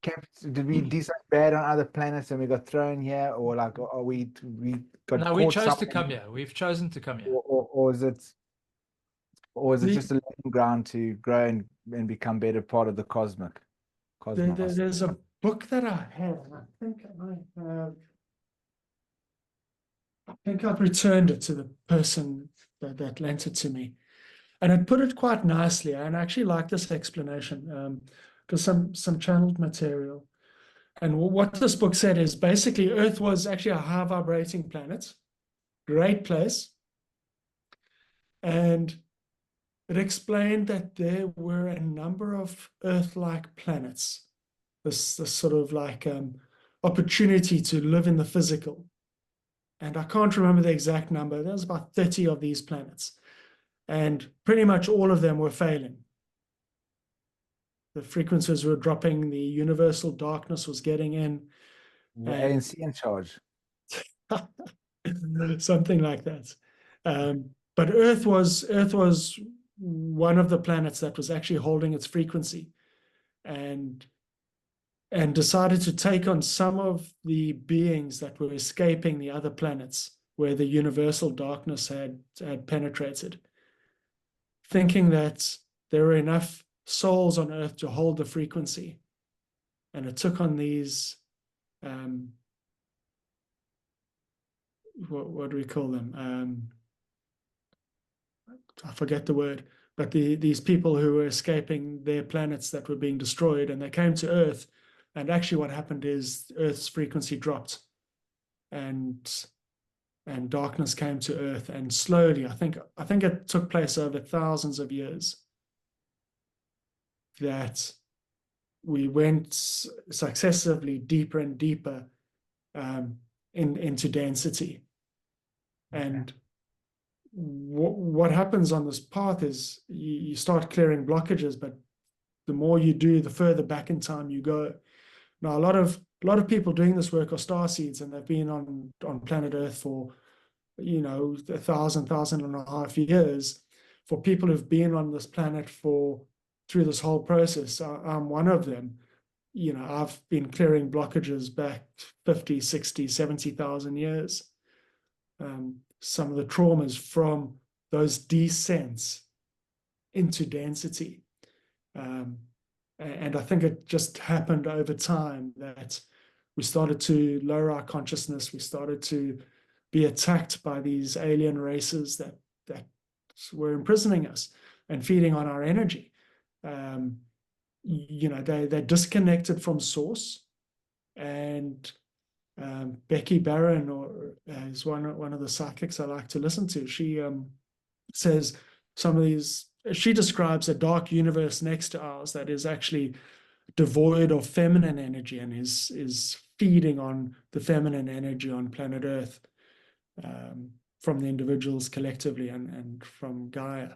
kept, did we do something bad on other planets and we got thrown here, or like are we got No, we caught chose to come here. We've chosen to come here. or is it just a learning ground to grow and become better part of the cosmos? There's a book that I have, and I think I've returned it to the person that lent it to me, and it put it quite nicely. And I actually like this explanation, because some channeled material. And what this book said is basically Earth was actually a high vibrating planet, great place, and it explained that there were a number of Earth-like planets. This sort of like opportunity to live in the physical. And I can't remember the exact number. There's about 30 of these planets. and pretty much all of them were failing. The frequencies were dropping, the universal darkness was getting in. The And- ANC in charge. something like that. But Earth was one of the planets that was actually holding its frequency, and decided to take on some of the beings that were escaping the other planets where the universal darkness had penetrated, thinking that there were enough souls on Earth to hold the frequency. And it took on these what do we call them? I forget the word, but these people who were escaping their planets that were being destroyed, and they came to Earth, and actually what happened is Earth's frequency dropped, and darkness came to Earth, and slowly, I think it took place over thousands of years, that we went successively deeper and deeper into density. Okay. And what happens on this path is you start clearing blockages, but the more you do, the further back in time you go. Now, a lot of people doing this work are starseeds, and they've been on planet Earth for 1,000 years. For people who've been on this planet through this whole process, I'm one of them. I've been clearing blockages back 50, 60, 70,000 years. Some of the traumas from those descents into density. And I think it just happened over time that we started to lower our consciousness. We started to be attacked by these alien races that were imprisoning us and feeding on our energy. They disconnected from source, and Becky Barron is one of the psychics I like to listen to. She says she describes a dark universe next to ours that is actually devoid of feminine energy and is feeding on the feminine energy on planet Earth, from the individuals collectively and from Gaia.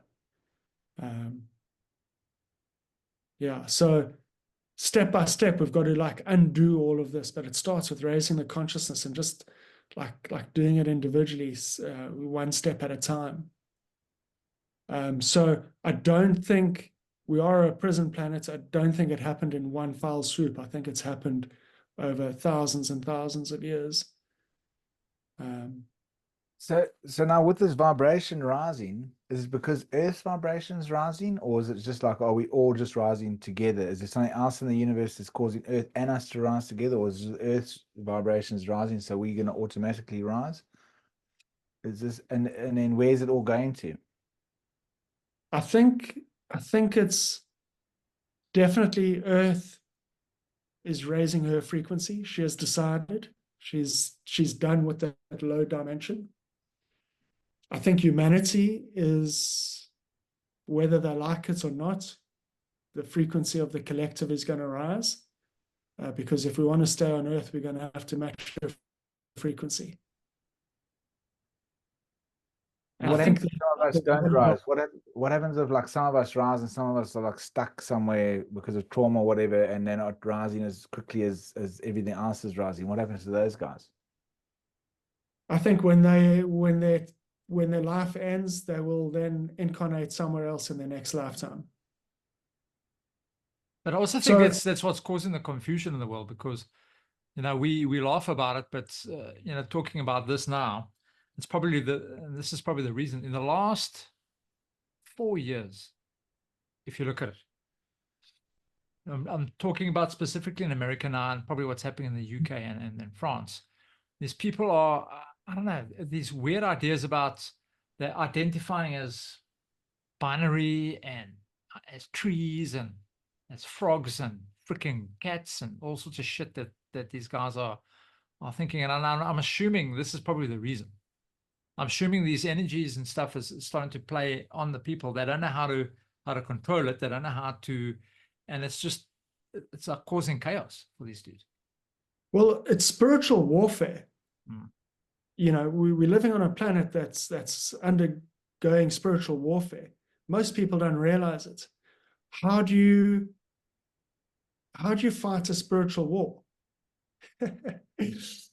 So step by step, we've got to undo all of this, but it starts with raising the consciousness and just like doing it individually, one step at a time. So I don't think we are a prison planet. I don't think it happened in one foul swoop. I think it's happened over thousands and thousands of years. So now with this vibration rising, is it because Earth's vibration is rising, or is it just are we all just rising together? Is there something else in the universe that's causing Earth and us to rise together, or is Earth's vibrations rising, so we're going to automatically rise? Is this and then where's it all going to? I think it's definitely Earth is raising her frequency. She has decided. She's done with that low dimension. I think humanity is, whether they like it or not, the frequency of the collective is going to rise, because if we want to stay on Earth, we're going to have to match the frequency. And What I think happens if some of us don't rise? What happens if some of us rise and some of us are stuck somewhere because of trauma or whatever, and they're not rising as quickly as everything else is rising? What happens to those guys? I think when their life ends, they will then incarnate somewhere else in their next lifetime. But I also think that's what's causing the confusion in the world, because we laugh about it, but talking about this now, it's probably this is probably the reason. In the last 4 years, if you look at it, I'm talking about specifically in America now, and probably what's happening in the UK and in France. These people are, I don't know, these weird ideas about they're identifying as binary and as trees and as frogs and freaking cats and all sorts of shit that these guys are thinking. And I'm assuming this is probably the reason. I'm assuming these energies and stuff is starting to play on the people. They don't know how to control it. They don't know how to, and it's causing chaos for these dudes. Well, it's spiritual warfare. We're living on a planet that's undergoing undergoing spiritual warfare. Most people don't realize it. How do you fight a spiritual war?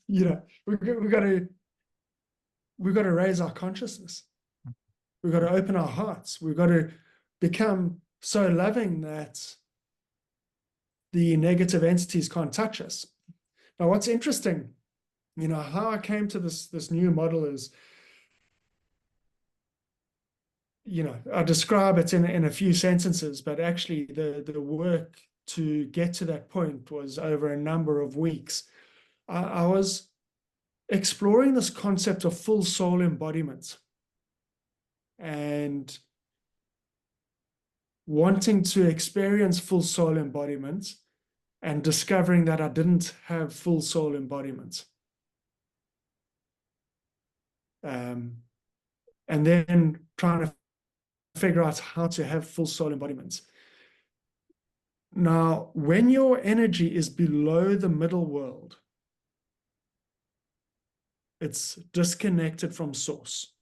You know, we've got to raise our consciousness. We've got to open our hearts. We've got to become so loving that the negative entities can't touch us. Now, what's interesting, you know, how I came to this new model is, you know, I describe it in a few sentences, but actually the work to get to that point was over a number of weeks. I was exploring this concept of full soul embodiment and wanting to experience full soul embodiment and discovering that I didn't have full soul embodiment. And then trying to figure out how to have full soul embodiment. Now, when your energy is below the middle world, it's disconnected from source.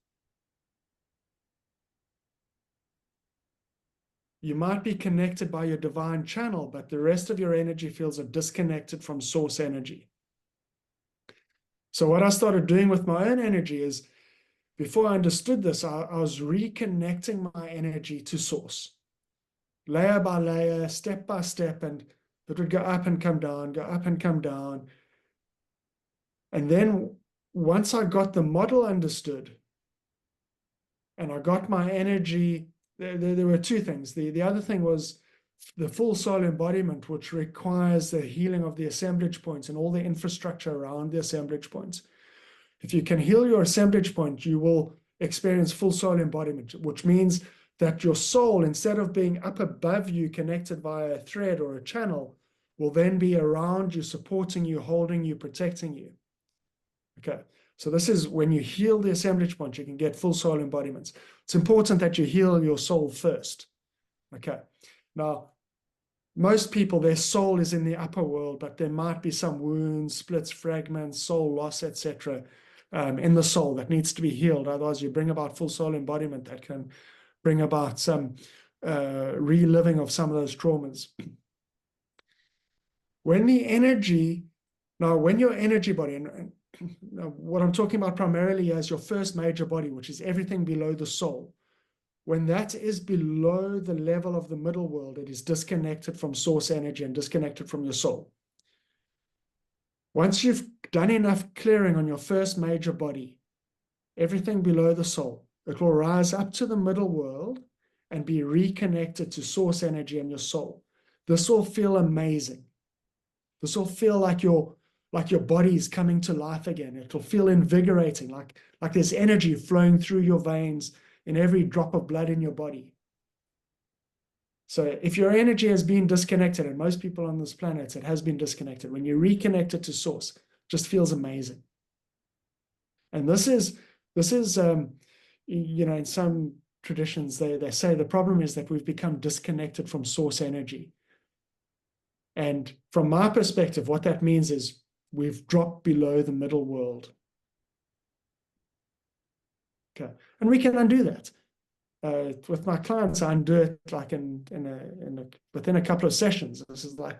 You might be connected by your divine channel, but the rest of your energy fields are disconnected from source energy. So what I started doing with my own energy is, before I understood this, I was reconnecting my energy to source. Layer by layer, step by step, and it would go up and come down, go up and come down. And then once I got the model understood, and I got my energy, there were two things. The other thing was the full soul embodiment, which requires the healing of the assemblage points and all the infrastructure around the assemblage points. If you can heal your assemblage point, you will experience full soul embodiment, which means that your soul, instead of being up above you, connected via a thread or a channel, will then be around you, supporting you, holding you, protecting you. Okay, so this is when you heal the assemblage point, you can get full soul embodiments. It's important that you heal your soul first. Okay, now, most people, their soul is in the upper world, but there might be some wounds, splits, fragments, soul loss, etc. In the soul that needs to be healed. Otherwise, you bring about full soul embodiment that can bring about some reliving of some of those traumas. When the energy, now when your energy body, and what I'm talking about primarily as your first major body, which is everything below the soul, when that is below the level of the middle world, it is disconnected from source energy and disconnected from your soul. Once you've done enough clearing on your first major body, everything below the soul, it will rise up to the middle world and be reconnected to source energy and your soul. This will feel amazing. This will feel like your body is coming to life again. It will feel invigorating, like there's energy flowing through your veins in every drop of blood in your body. So if your energy has been disconnected, and most people on this planet, it has been disconnected, when you reconnect it to source, it just feels amazing. And this is you know, in some traditions, they say the problem is that we've become disconnected from source energy. And from my perspective, what that means is we've dropped below the middle world. Okay, and we can undo that. With my clients, I undo it like within a couple of sessions. This is like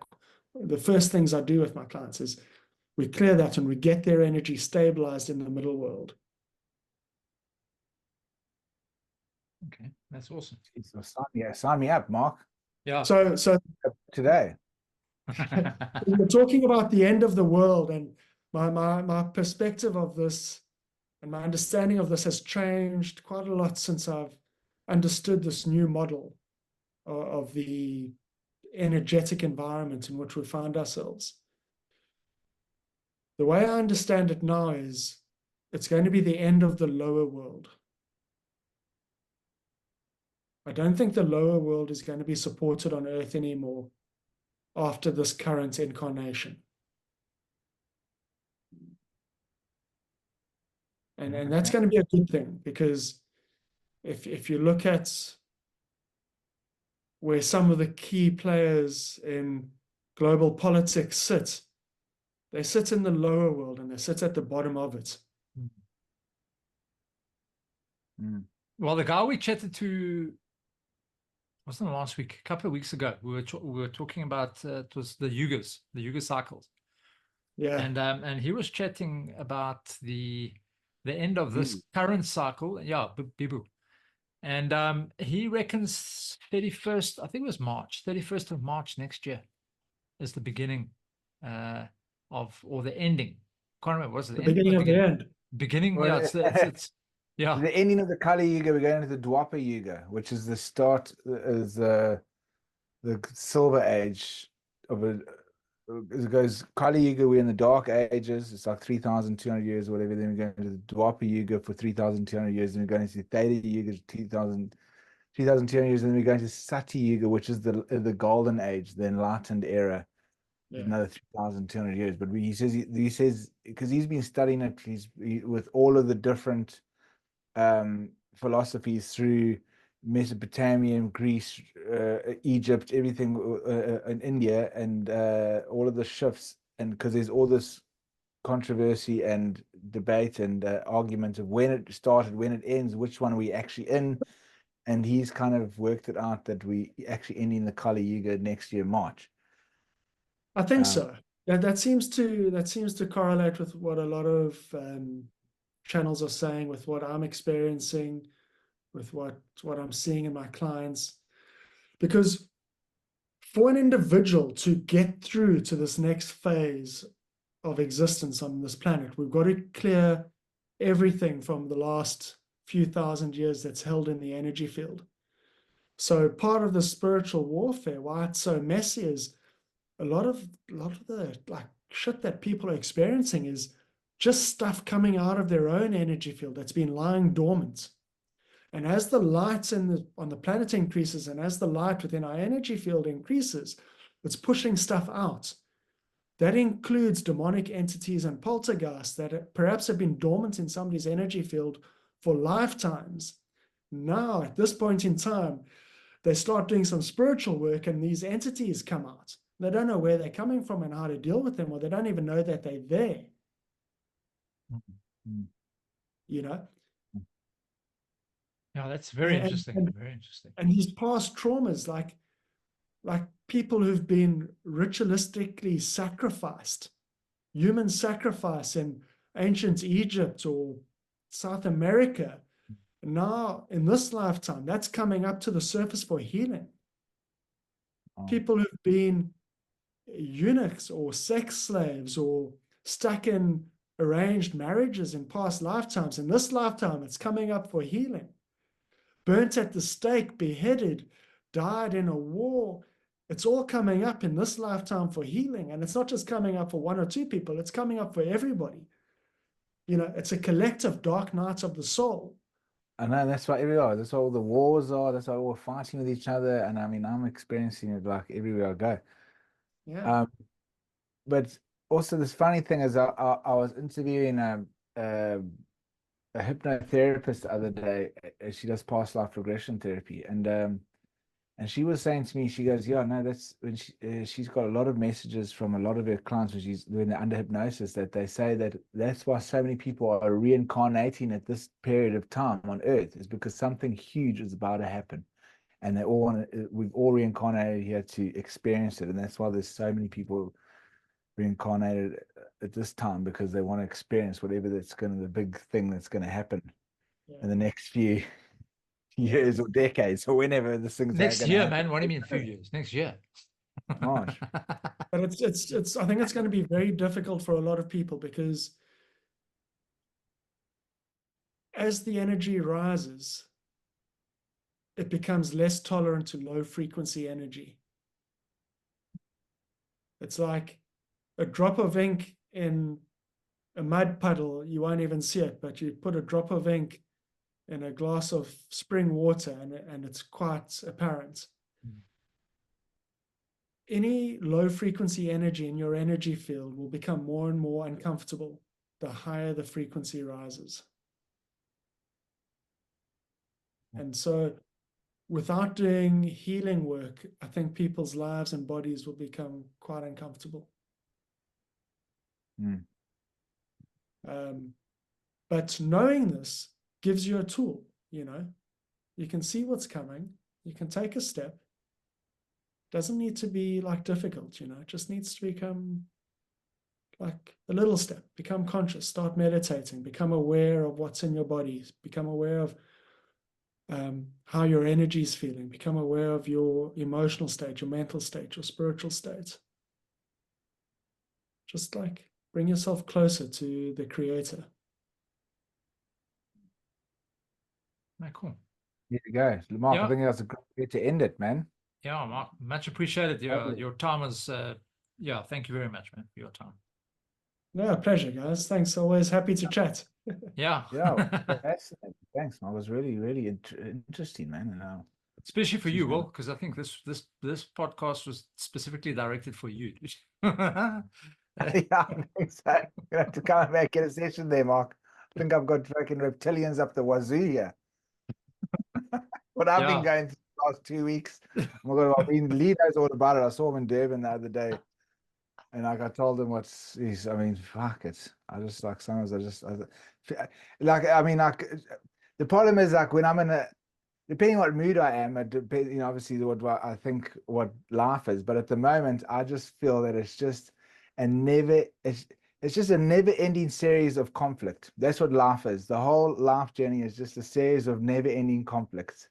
the first things I do with my clients is we clear that and we get their energy stabilized in the middle world. Okay, that's awesome. Sign me up, Mark. Yeah. So Today. we're talking about the end of the world, and my perspective of this and my understanding of this has changed quite a lot since I've understood this new model of the energetic environment in which we find ourselves. The way I understand it now is it's going to be the end of the lower world. I don't think the lower world is going to be supported on Earth anymore after this current incarnation. And that's going to be a good thing, because if you look at where some of the key players in global politics sit, they sit in the lower world and they sit at the bottom of it. Well, the guy we chatted to wasn't last week, a couple of weeks ago. We were talking about it was the Yuga cycles, Yeah. and he was chatting about the end of this current cycle. Yeah, Bibu, and he reckons 31st, I think it was March, 31st of March next year is the beginning or the ending. Can't remember. Was it The the end? beginning of the end. Beginning, Well, yeah, it's yeah. the ending of the Kali Yuga, we go into the Dwapara Yuga, which is the start, is the silver age of a. As it goes, Kali Yuga, we're in the dark ages. It's like 3,200 years or whatever. Then we go into the Dwapara Yuga for 3,200 years. Then we go into the Theta Yuga, 3,200 years. And then we go into Sati Yuga, which is the golden age, the enlightened era. Yeah. Another 3,200 years. But he says because he's been studying it, with all of the different philosophies through Mesopotamia, Greece, Egypt, everything in India, and all of the shifts, and because there's all this controversy and debate and argument of when it started, when it ends, which one are we actually in, and he's kind of worked it out that we actually ending the Kali Yuga next year, March. I think so. That seems to correlate with what a lot of channels are saying, with what I'm experiencing, with what I'm seeing in my clients. Because for an individual to get through to this next phase of existence on this planet, we've got to clear everything from the last few thousand years that's held in the energy field. So part of the spiritual warfare, why it's so messy, is a lot of the like shit that people are experiencing is just stuff coming out of their own energy field that's been lying dormant. And as the light on the planet increases, and as the light within our energy field increases, it's pushing stuff out. That includes demonic entities and poltergeists that perhaps have been dormant in somebody's energy field for lifetimes. Now, at this point in time, they start doing some spiritual work, and these entities come out. They don't know where they're coming from and how to deal with them, or they don't even know that they're there. Mm-hmm. You know? Yeah, that's very interesting. Very interesting. And his past traumas, like people who've been ritualistically sacrificed, human sacrifice in ancient Egypt or South America. Now, in this lifetime, that's coming up to the surface for healing. People who've been eunuchs or sex slaves or stuck in arranged marriages in past lifetimes. In this lifetime, it's coming up for healing. Burnt at the stake, beheaded, died in a war. It's all coming up in this lifetime for healing. And it's not just coming up for one or two people, it's coming up for everybody. You know, it's a collective dark night of the soul. I know, that's why everywhere. That's why all the wars are. That's why we're fighting with each other. And I mean, I'm experiencing it like everywhere I go. Yeah. But also this funny thing is, I was interviewing a hypnotherapist the other day. She does past life regression therapy, and she was saying to me, she goes, "Yeah, no, that's when she's got a lot of messages from a lot of her clients when they're under hypnosis, that they say that's why so many people are reincarnating at this period of time on Earth, is because something huge is about to happen, and we've all reincarnated here to experience it, and that's why there's so many people reincarnated at this time, because they want to experience whatever the big thing that's going to happen in the next few years or decades or whenever this thing's next gonna year, happen. man. What do you mean 2 years? Next year. Gosh. But it's I think it's going to be very difficult for a lot of people, because as the energy rises, it becomes less tolerant to low frequency energy. It's like a drop of ink in a mud puddle. You won't even see it, but you put a drop of ink in a glass of spring water, and it's quite apparent. Any low frequency energy in your energy field will become more and more uncomfortable the higher the frequency rises. And so without doing healing work, I think people's lives and bodies will become quite uncomfortable. But knowing this gives you a tool, you know. You can see what's coming. You can take a step. Doesn't need to be like difficult, it just needs to become like a little step. Become conscious, start meditating, become aware of what's in your body, become aware of how your energy is feeling, become aware of your emotional state, your mental state, your spiritual state. Just like bring yourself closer to the creator. Right, cool. There you go. Mark, Yeah. I think that's a great way to end it, man. Yeah, Mark, much appreciated. Lovely. Your time was, yeah, thank you very much, man, for your time. No, pleasure, guys. Thanks. Always happy to chat. Yeah. Yeah, fascinating. Thanks, man. It was really, really interesting, man. Especially for you, Excuse me. Will, because I think this podcast was specifically directed for you. Yeah, I think so. You're gonna have to come back get a session there, Mark. I think I've got fucking reptilians up the wazoo here. What I've been Yeah. going through the last 2 weeks. Oh my God, Lee knows all about it. I saw him in Durban the other day. And like I told him fuck it. I just like sometimes the problem is like when I'm in depending what mood I am, obviously what I think what life is. But at the moment, I just feel that it's just a never-ending series of conflict. That's what life is. The whole life journey is just a series of never-ending conflicts.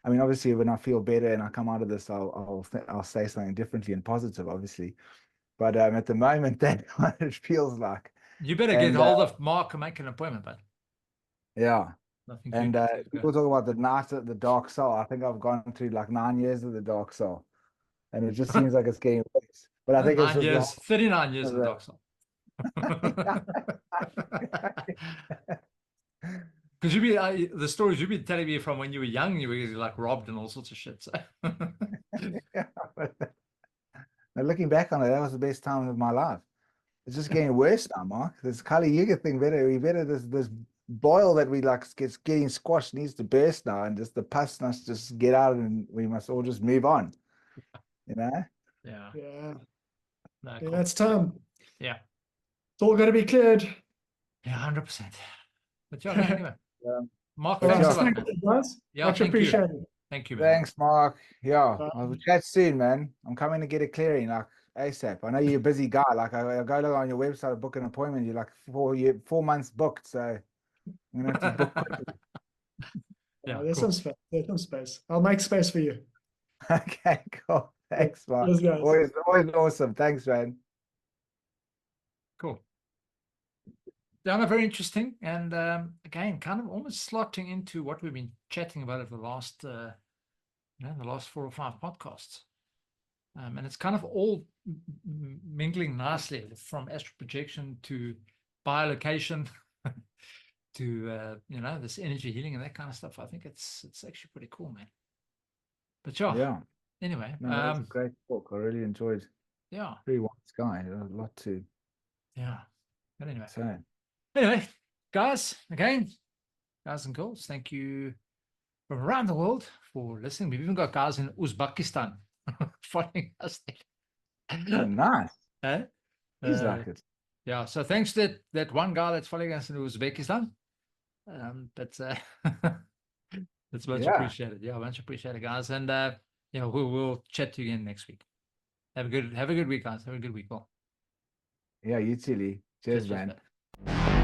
I mean, obviously, when I feel better and I come out of this, I'll say something differently and positive, obviously. But at the moment, that's what it feels like. You better get hold of Mark and make an appointment, but Yeah. nothing And to people talk about the night of the dark soul. I think I've gone through like 9 years of the dark soul, and it just seems like it's getting worse. But I think it's 9 just years, 39 years of the- dark soul. Because the stories you've been telling me from when you were young, you were like robbed and all sorts of shit. So. Now, looking back on it, that was the best time of my life. It's just getting worse now, Mark. This Kali Yuga thing this boil that we like gets getting squashed needs to burst now, and just the pus must just get out, and we must all just move on. Yeah. Yeah. No, Yeah, cool. it's time. Yeah. It's all got to be cleared. Yeah, 100%. But yeah, no, anyway. Mark, But thanks yeah, a lot, Thank man. you, guys. Yeah, Much thank you. appreciated. Thank you, man. Thanks, Mark. Yeah, I'll Um, chat soon, man. I'm coming to get a clearing like ASAP. I know you're a busy guy. Like I go look on your website, book an appointment. You're like 4 months booked, so I'm gonna have to book quickly. Yeah, there's cool. some space. There's some space. I'll make space for you. Okay, cool. Thanks, Mark. Cheers, guys. Always awesome. Thanks, man. Cool. Yeah, very interesting. And again, kind of almost slotting into what we've been chatting about over the last, the last 4 or 5 podcasts. And it's kind of all mingling nicely from astral projection to biolocation to, this energy healing and that kind of stuff. I think it's actually pretty cool, man. But Yeah. Anyway, No, that was a great talk. I really enjoyed. Yeah. Very wise guy. A lot to Yeah. But anyway. say. Anyway, guys, again, guys and girls, thank you from around the world for listening. We've even got guys in Uzbekistan following us. Oh, nice. Eh? He's like it. Yeah, so thanks to that one guy that's following us in Uzbekistan. That's much appreciated. Yeah, much appreciated, guys. And we'll chat to you again next week. Have a good week, guys. Have a good week, all. Yeah, you too, Lee. Cheers, man. Man.